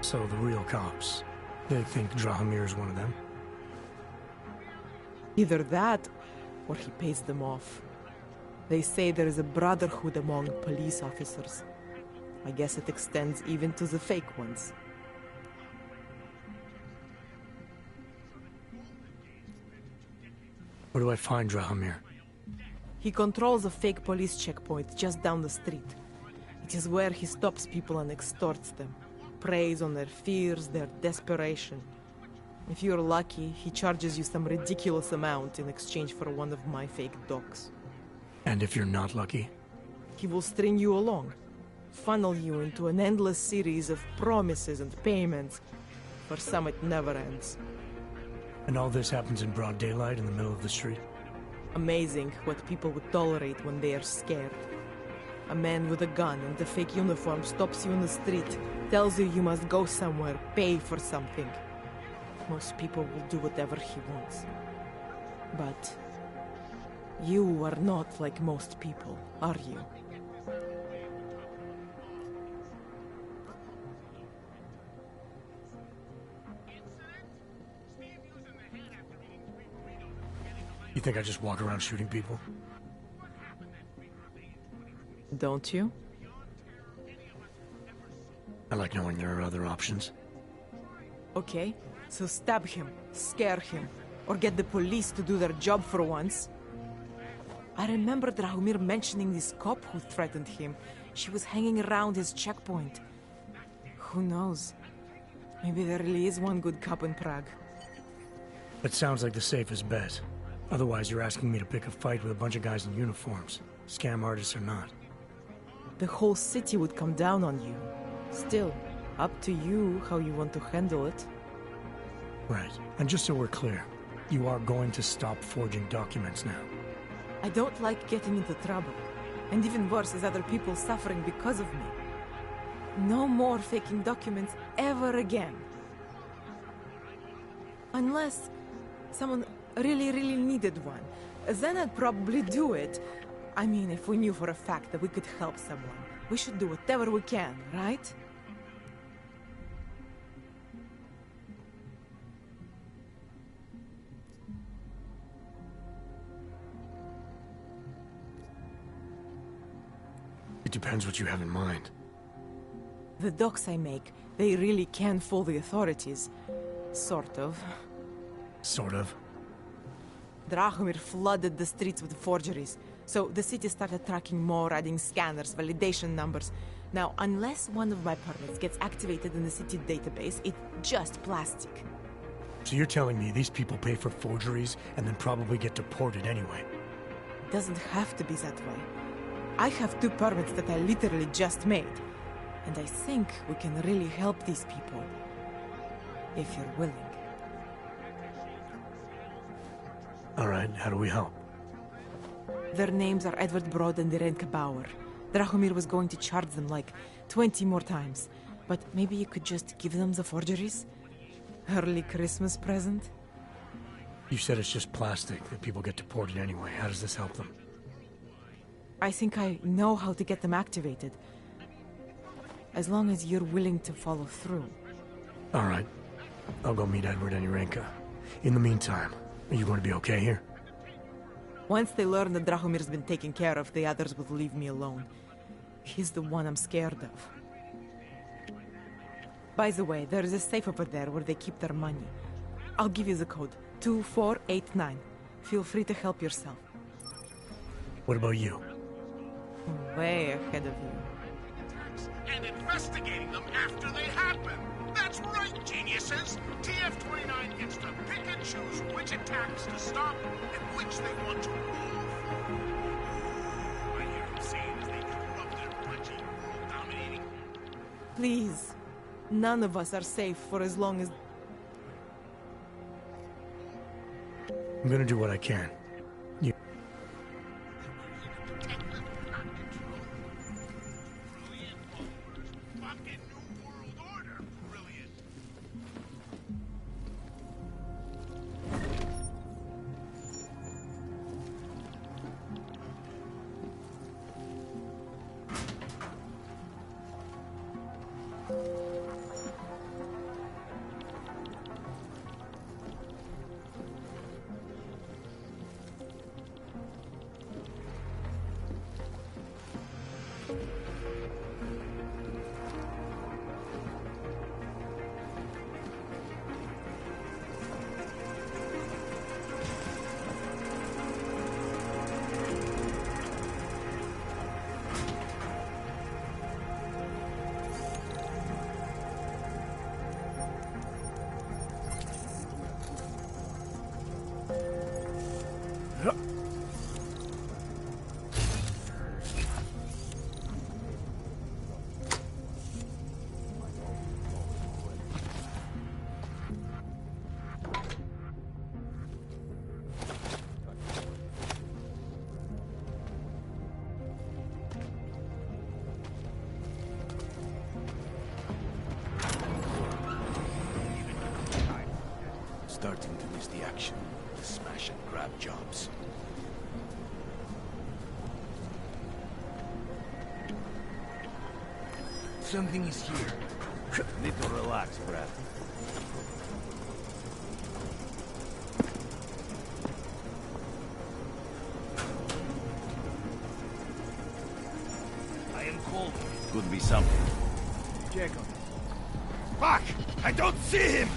So the real cops, they think Drahomir is one of them? Either that, or he pays them off. They say there is a brotherhood among police officers. I guess it extends even to the fake ones. Where do I find Drahomir? He controls a fake police checkpoint just down the street. It is where he stops people and extorts them. Preys on their fears, their desperation. If you're lucky, he charges you some ridiculous amount in exchange for one of my fake docs. And if you're not lucky? He will string you along. Funnel you into an endless series of promises and payments. For some it never ends. And all this happens in broad daylight in the middle of the street? Amazing what people would tolerate when they are scared. A man with a gun and a fake uniform stops you in the street, tells you you must go somewhere, pay for something. Most people will do whatever he wants. But you are not like most people, are you? You think I just walk around shooting people? Don't you? I like knowing there are other options. Okay, so stab him, scare him, or get the police to do their job for once. I remember Drahomir mentioning this cop who threatened him. She was hanging around his checkpoint. Who knows? Maybe there really is one good cop in Prague. That sounds like the safest bet. Otherwise, you're asking me to pick a fight with a bunch of guys in uniforms. Scam artists or not. The whole city would come down on you. Still, up to you how you want to handle it. Right. And just so we're clear, you are going to stop forging documents now. I don't like getting into trouble. And even worse is other people suffering because of me. No more faking documents ever again. Unless someone really needed one. Then I'd probably do it. I mean, if we knew for a fact that we could help someone, we should do whatever we can, right? It depends what you have in mind. The docs I make, they really can fool the authorities. Sort of. Sort of? Drahomir flooded the streets with forgeries. So the city started tracking more, adding scanners, validation numbers. Now, unless one of my permits gets activated in the city database, it's just plastic. So you're telling me these people pay for forgeries and then probably get deported anyway? It doesn't have to be that way. I have 2 permits that I literally just made. And I think we can really help these people. If you're willing. Alright, how do we help? Their names are Edward Broad and Irenka Bauer. Drahomir was going to charge them like 20 more times. But maybe you could just give them the forgeries? Early Christmas present? You said it's just plastic, that people get deported anyway. How does this help them? I think I know how to get them activated. As long as you're willing to follow through. Alright. I'll go meet Edward and Irenka. In the meantime, are you going to be okay here? Once they learn that Drahomir's been taken care of, the others will leave me alone. He's the one I'm scared of. By the way, there is a safe over there where they keep their money. I'll give you the code. 2489. Feel free to help yourself. What about you? Way ahead of you. And investigating them after they happen. That's right, geniuses! TF-29 gets to pick and choose which attacks to stop and which they want to move. I hear them saying as they corrupt their pudgy, world-dominating... Please. None of us are safe for as long as... I'm gonna do what I can. You... Starting to miss the action, the smash and grab jobs. Something is here. Need to relax, Brad. I am cold. Could be something. Jacob. Fuck! I don't see him!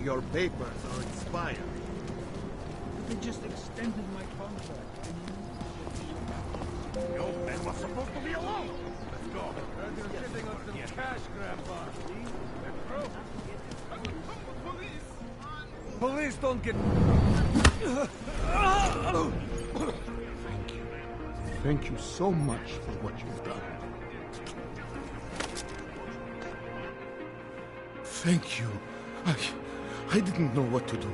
your papers are expired. They just extended my contract. The old man was supposed to be alone. Let's go. They're giving us some cash, Grandpa. Police don't get... Thank you so much for what you've done. Thank you. I didn't know what to do.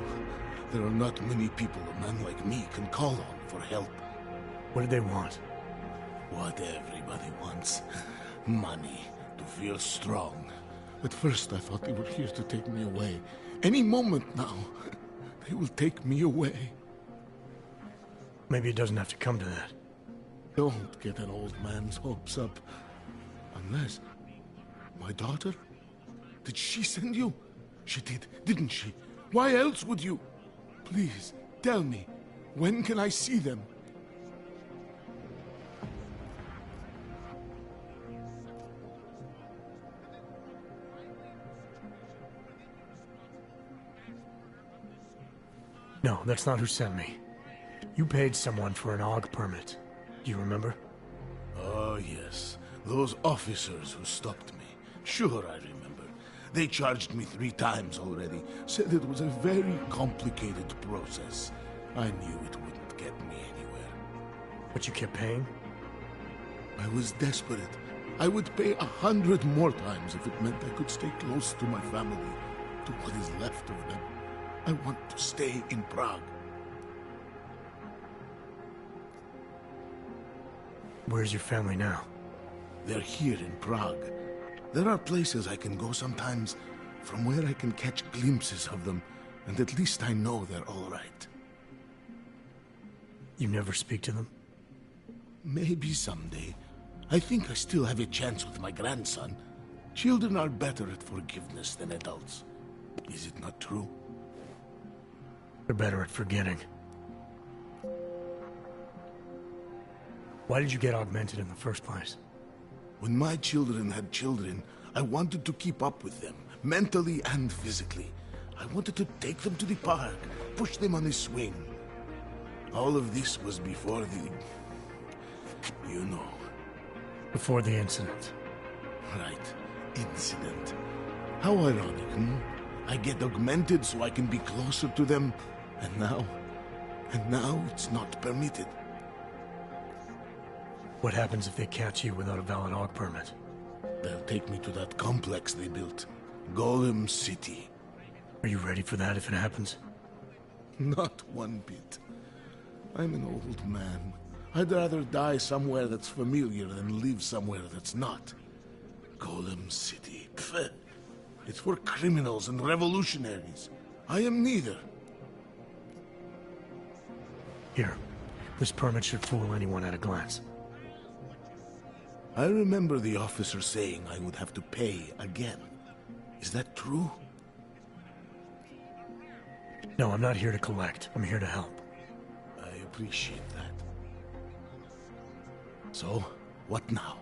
There are not many people a man like me can call on for help. What did they want? What everybody wants. Money. To feel strong. At first I thought they were here to take me away. Any moment now, they will take me away. Maybe it doesn't have to come to that. Don't get an old man's hopes up. Unless... My daughter? Did she send you? She did, didn't she? Why else would you? Please, tell me. When can I see them? No, that's not who sent me. You paid someone for an AUG permit. Do you remember? Oh, yes. Those officers who stopped me. Sure, I remember. They charged me 3 times already. Said it was a very complicated process. I knew it wouldn't get me anywhere. But you kept paying? I was desperate. I would pay 100 more times if it meant I could stay close to my family, to what is left of them. I want to stay in Prague. Where's your family now? They're here in Prague. There are places I can go sometimes, from where I can catch glimpses of them, and at least I know they're all right. You never speak to them? Maybe someday. I think I still have a chance with my grandson. Children are better at forgiveness than adults. Is it not true? They're better at forgetting. Why did you get augmented in the first place? When my children had children, I wanted to keep up with them, mentally and physically. I wanted to take them to the park, push them on a swing. All of this was before the... you know. Before the incident. Right. Incident. How ironic, hmm? I get augmented so I can be closer to them, and now it's not permitted. What happens if they catch you without a valid AUG permit? They'll take me to that complex they built. Golem City. Are you ready for that if it happens? Not one bit. I'm an old man. I'd rather die somewhere that's familiar than live somewhere that's not. Golem City. Pfft. It's for criminals and revolutionaries. I am neither. Here. This permit should fool anyone at a glance. I remember the officer saying I would have to pay again. Is that true? No, I'm not here to collect. I'm here to help. I appreciate that. So, what now?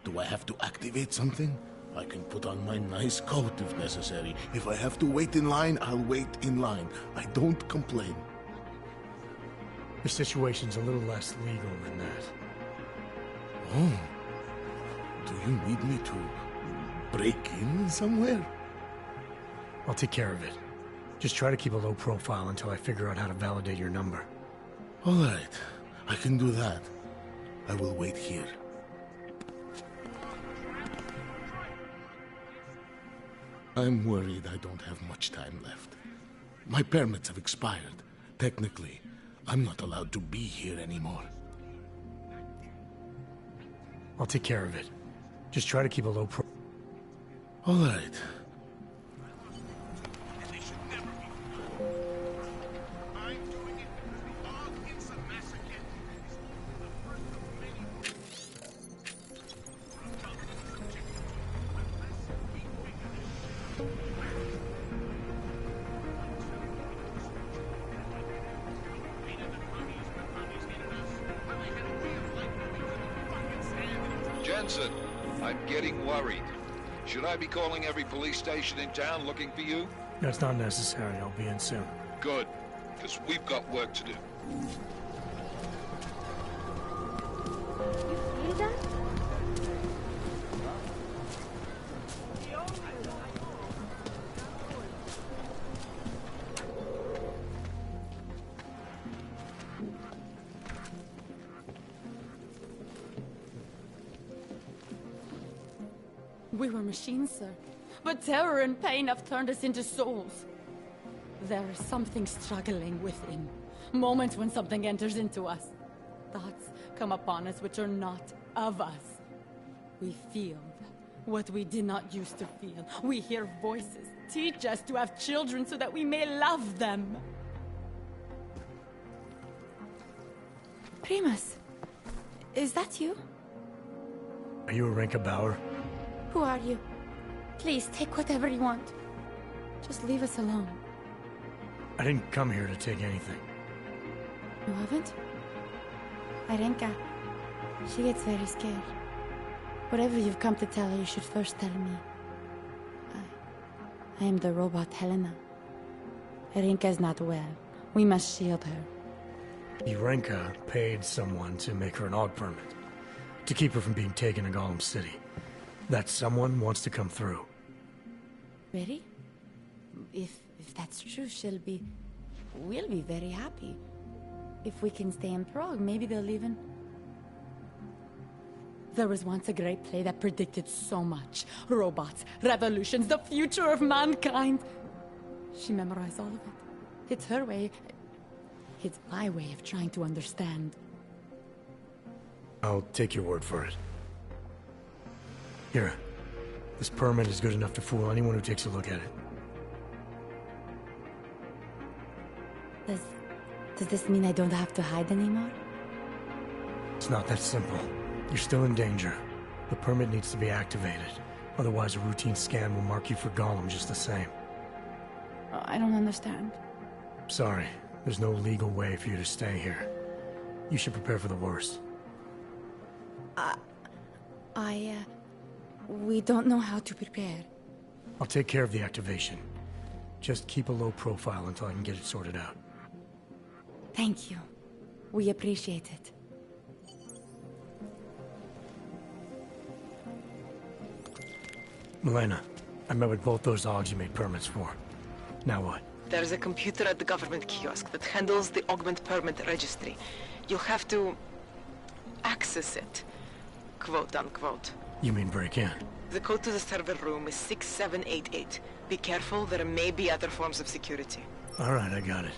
Do I have to activate something? I can put on my nice coat if necessary. If I have to wait in line, I'll wait in line. I don't complain. The situation's a little less legal than that. Oh. Do you need me to break in somewhere? I'll take care of it. Just try to keep a low profile until I figure out how to validate your number. All right. I can do that. I will wait here. I'm worried I don't have much time left. My permits have expired. Technically, I'm not allowed to be here anymore. I'll take care of it. Just try to keep a low pro... All right. Jensen, I'm getting worried. Should I be calling every police station in town looking for you? That's not necessary. I'll be in soon. Good, because we've got work to do. You feel that? We were machines, sir. But terror and pain have turned us into souls. There is something struggling within. Moments when something enters into us. Thoughts come upon us which are not of us. We feel what we did not used to feel. We hear voices. Teach us to have children so that we may love them. Primus, is that you? Are you Arinka Bauer? Who are you? Please, take whatever you want. Just leave us alone. I didn't come here to take anything. You haven't? Arenka, she gets very scared. Whatever you've come to tell her, you should first tell me. I am the robot Helena. Arenka is not well. We must shield her. Arenka paid someone to make her an AUG permit. To keep her from being taken to Gollum City. That someone wants to come through. Really? If that's true, we'll be very happy. If we can stay in Prague, maybe they'll even... There was once a great play that predicted so much. Robots, revolutions, the future of mankind. She memorized all of it. It's her way. It's my way of trying to understand. I'll take your word for it. Here. This permit is good enough to fool anyone who takes a look at it. Does this mean I don't have to hide anymore? It's not that simple. You're still in danger. The permit needs to be activated. Otherwise, a routine scan will mark you for Gollum just the same. I don't understand. Sorry. There's no legal way for you to stay here. You should prepare for the worst. We don't know how to prepare. I'll take care of the activation. Just keep a low profile until I can get it sorted out. Thank you. We appreciate it. Milena, I met with both those AUGs you made permits for. Now what? There's a computer at the government kiosk that handles the augment permit registry. You'll have to... access it. Quote unquote. You mean break in? The code to the server room is 6788. Be careful, there may be other forms of security. Alright, I got it.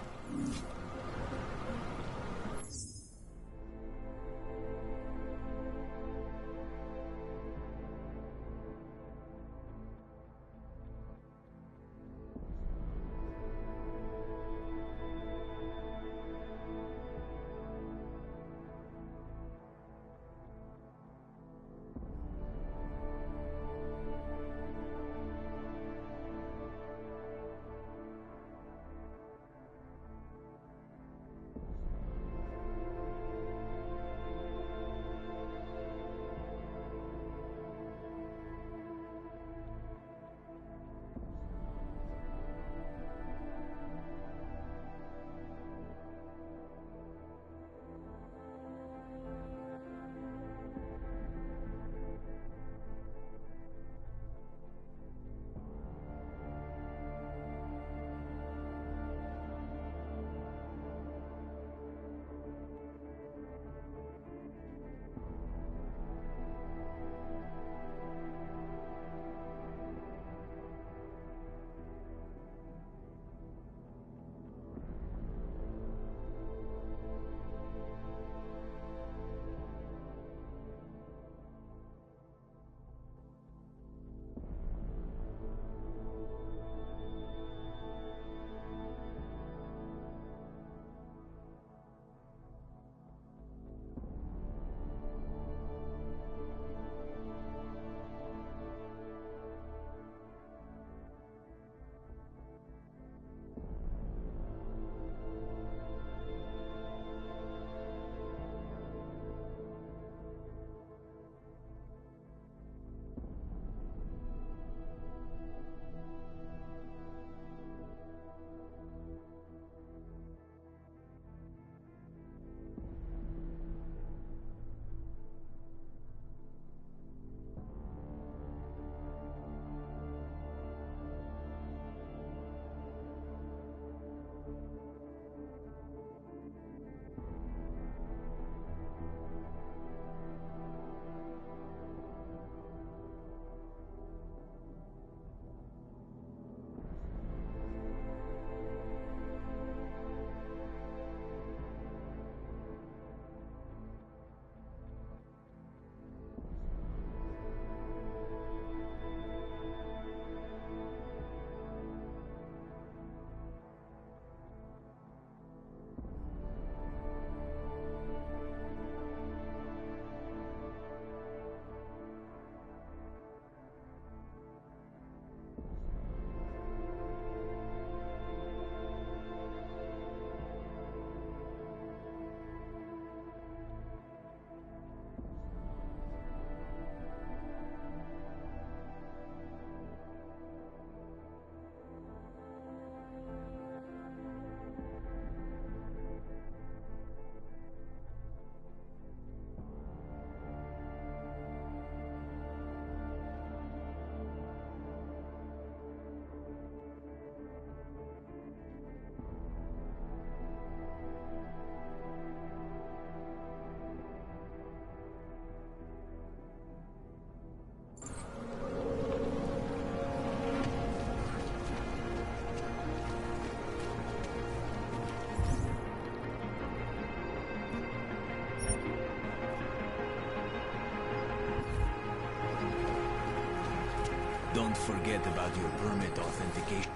Don't forget about your permit authentication.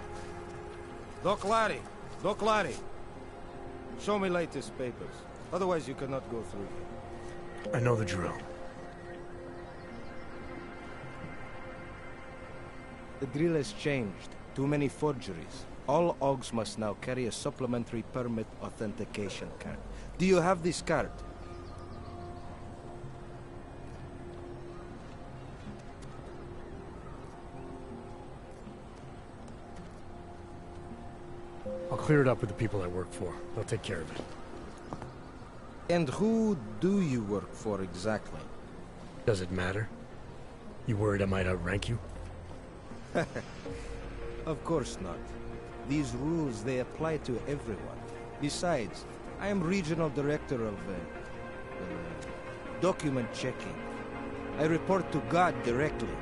Doc Larry. Show me latest papers. Otherwise you cannot go through here. I know the drill. The drill has changed. Too many forgeries. All OGs must now carry a supplementary permit authentication card. Do you have this card? I'll clear it up with the people I work for. They'll take care of it. And who do you work for exactly? Does it matter? You worried I might outrank you? Of course not. These rules, they apply to everyone. Besides, I am regional director of document checking. I report to God directly.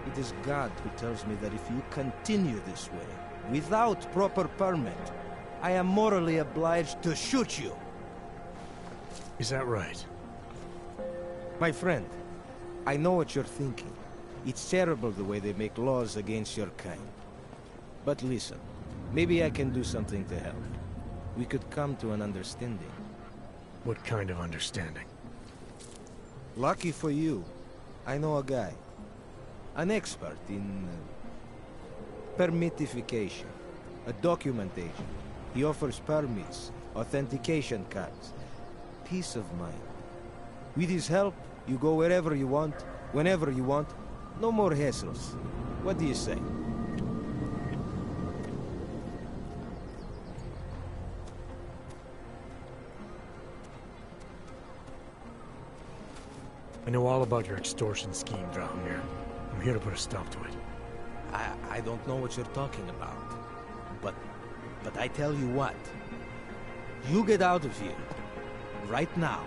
It is God who tells me that if you continue this way, without proper permit, I am morally obliged to shoot you. Is that right? My friend, I know what you're thinking. It's terrible the way they make laws against your kind. But listen, maybe I can do something to help. We could come to an understanding. What kind of understanding? Lucky for you, I know a guy. An expert in permitification. A document agent. He offers permits, authentication cards. Peace of mind. With his help, you go wherever you want, whenever you want. No more hassles. What do you say? I know all about your extortion scheme, Drahomir. I'm here to put a stop to it. I don't know what you're talking about. But I tell you what. You get out of here. Right now.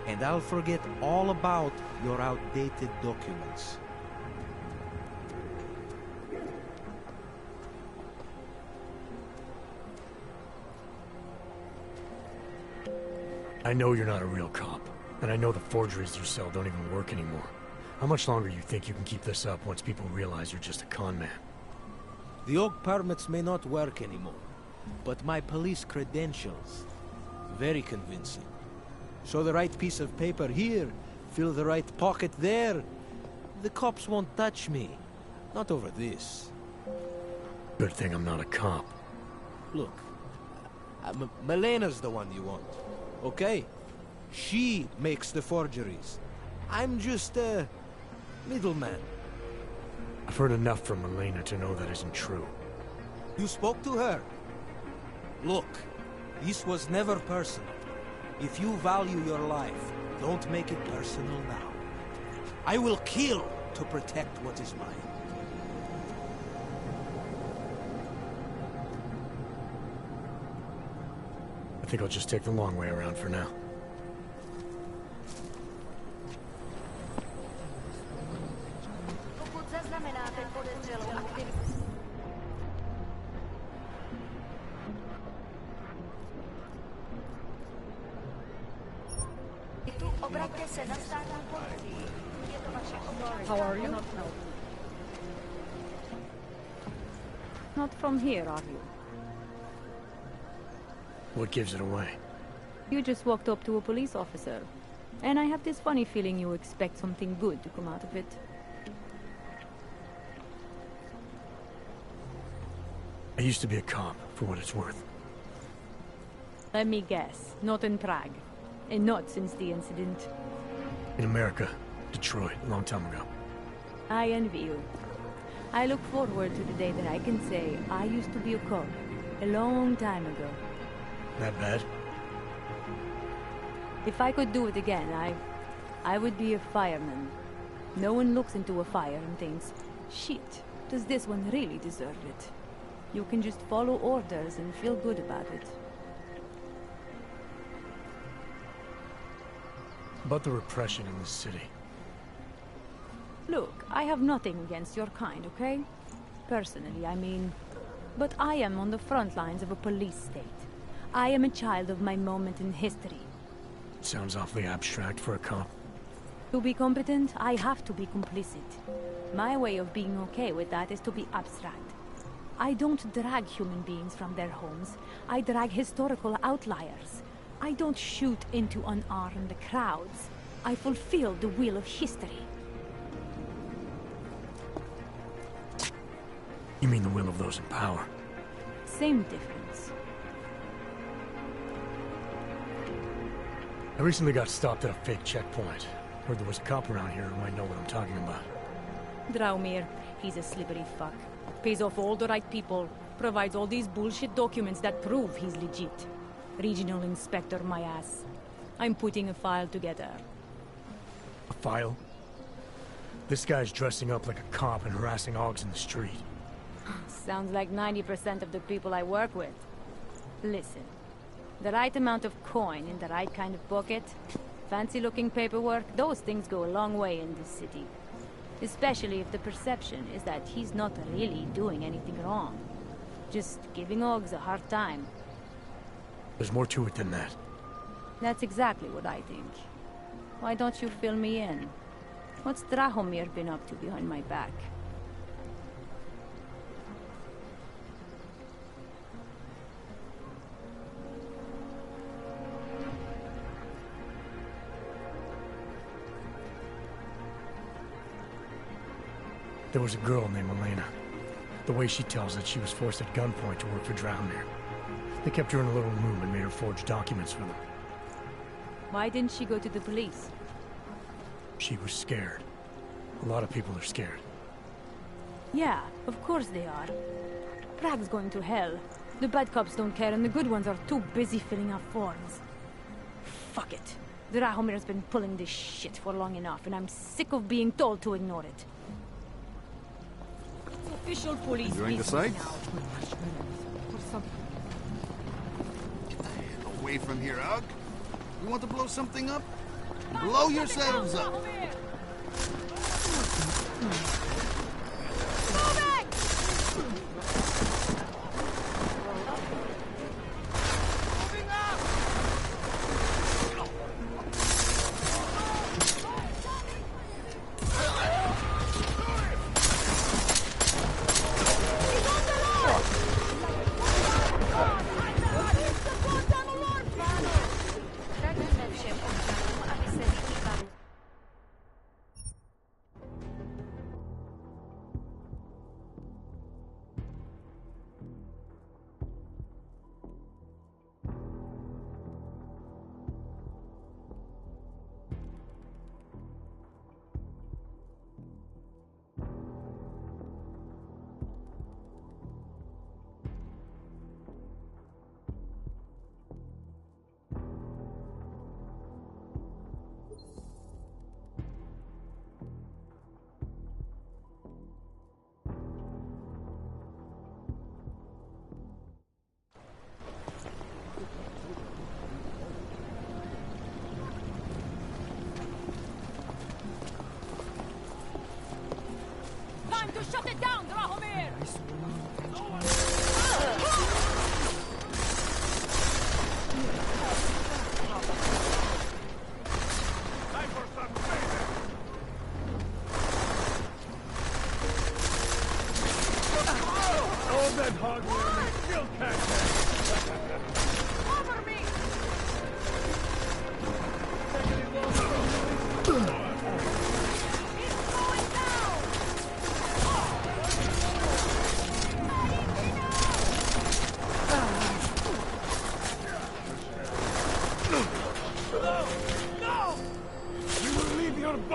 And I'll forget all about your outdated documents. I know you're not a real cop. And I know the forgeries you sell don't even work anymore. How much longer do you think you can keep this up once people realize you're just a con man? The OG permits may not work anymore, but my police credentials, very convincing. Show the right piece of paper here, fill the right pocket there. The cops won't touch me. Not over this. Good thing I'm not a cop. Look, Melena's the one you want, okay? She makes the forgeries. I'm just a middleman. I've heard enough from Elena to know that isn't true. You spoke to her? Look, this was never personal. If you value your life, don't make it personal now. I will kill to protect what is mine. I think I'll just take the long way around for now. How are you? Not from here, are you? What gives it away? You just walked up to a police officer. And I have this funny feeling you expect something good to come out of it. I used to be a cop, for what it's worth. Let me guess. Not in Prague. And not since the incident. In America. Detroit, a long time ago. I envy you. I look forward to the day that I can say I used to be a cop. A long time ago. That bad? If I could do it again, I would be a fireman. No one looks into a fire and thinks, shit, does this one really deserve it? You can just follow orders and feel good about it. About the repression in this city. Look, I have nothing against your kind, okay? Personally, I mean. But I am on the front lines of a police state. I am a child of my moment in history. Sounds awfully abstract for a cop. To be competent, I have to be complicit. My way of being okay with that is to be abstract. I don't drag human beings from their homes. I drag historical outliers. I don't shoot into unarmed crowds. I fulfill the will of history. You mean the will of those in power? Same difference. I recently got stopped at a fake checkpoint. Heard there was a cop around here who might know what I'm talking about. Draumir, he's a slippery fuck. Pays off all the right people. Provides all these bullshit documents that prove he's legit. Regional inspector, my ass. I'm putting a file together. A file? This guy's dressing up like a cop and harassing Augs in the street. Sounds like 90% of the people I work with. Listen. The right amount of coin in the right kind of pocket, fancy-looking paperwork, those things go a long way in this city. Especially if the perception is that he's not really doing anything wrong. Just giving Augs a hard time. There's more to it than that. That's exactly what I think. Why don't you fill me in? What's Drahomir been up to behind my back? There was a girl named Elena. The way she tells it, she was forced at gunpoint to work for Draumir. They kept her in a little room and made her forge documents for them. Why didn't she go to the police? She was scared. A lot of people are scared. Yeah, of course they are. Prague's going to hell. The bad cops don't care and the good ones are too busy filling out forms. Fuck it. Drahomir's been pulling this shit for long enough and I'm sick of being told to ignore it. Official police. Enjoying the sight? Get the hell away from here, Ugg. You want to blow something up? Blow yourselves up! Time to shut it down, Drahomir! Time for some favor! All that hardware and still can't Cover me!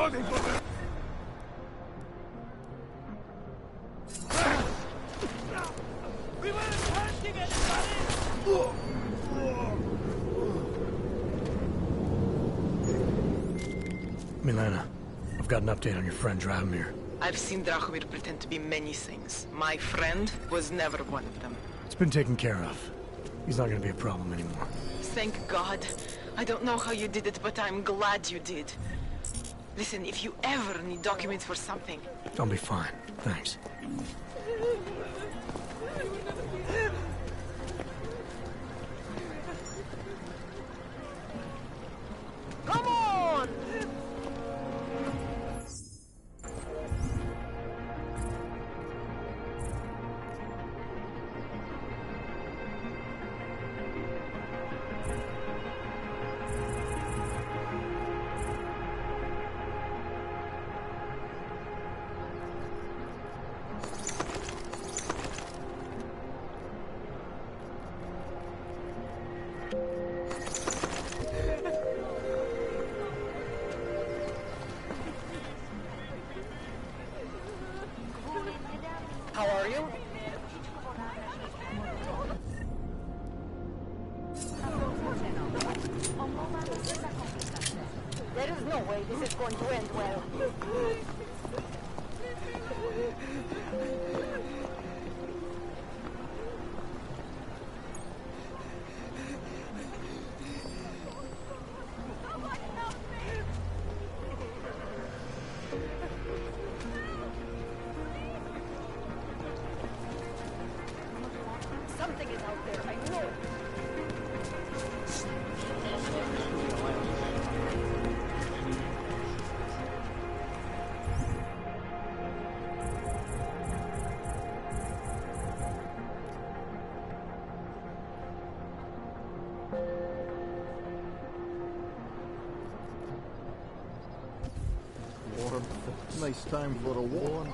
body for them! We weren't hurting anybody! Milena, I've got an update on your friend Drahomir. I've seen Drahomir pretend to be many things. My friend was never one of them. It's been taken care of. He's not gonna be a problem anymore. Thank God. I don't know how you did it, but I'm glad you did. Listen, if you ever need documents for something... I'll be fine. Thanks. Come on! There is no way this is going to end well. Something is out there, I know it. Nice time for a war.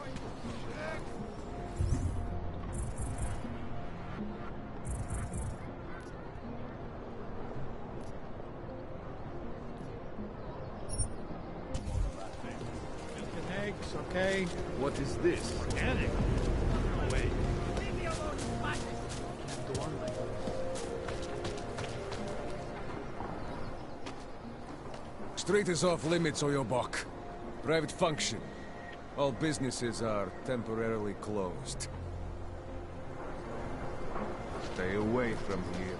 Eggs, okay? What is this? Organic? No way. Leave me alone, Can't go on like this. Street is off limits, Oyobok. Private function. All businesses are temporarily closed. Stay away from here.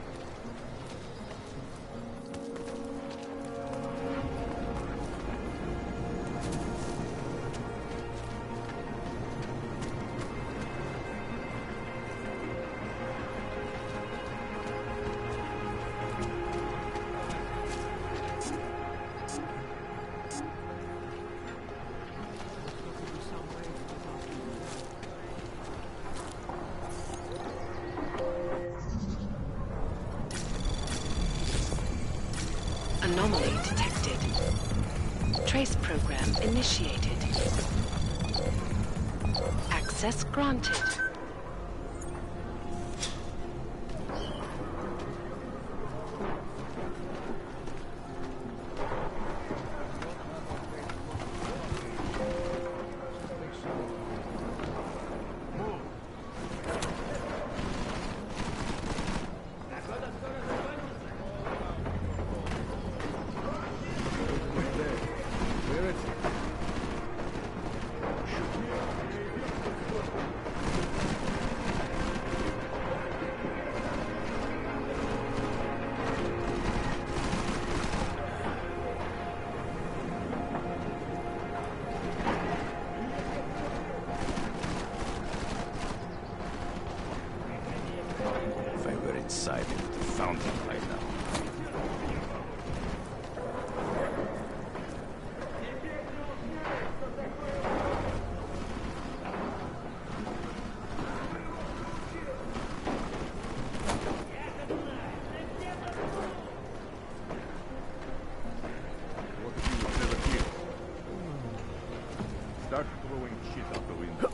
Anomaly detected. Trace program initiated. Access granted. Inside the fountain right now. What if you was never here? Start throwing shit out the window.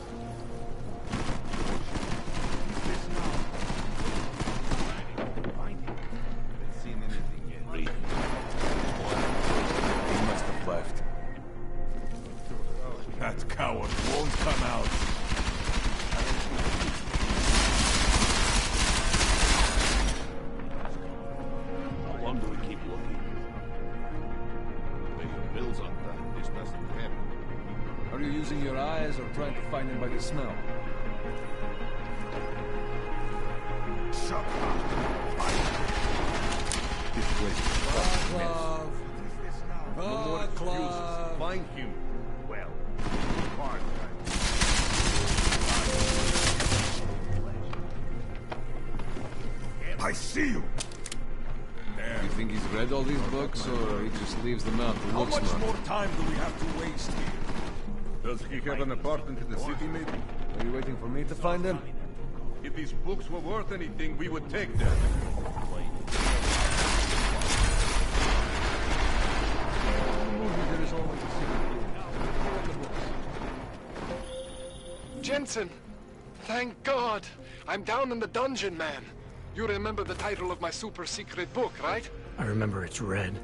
That coward won't come out. How long do we keep looking? Paying bills on that. This doesn't happen. Are you using your eyes or trying to find them by the smell? Shut up! This place is a mess. No more excuses. Find him. Well, hard time. I see you! You think he's read all these books, or he just leaves them out to How look much smart? more time do we have to waste here? Does he have an apartment in the city, maybe? Are you waiting for me to find him? If these books were worth anything, we would take them. Jensen! Thank God! I'm down in the dungeon, man. You remember the title of my super secret book, right? I remember it's red.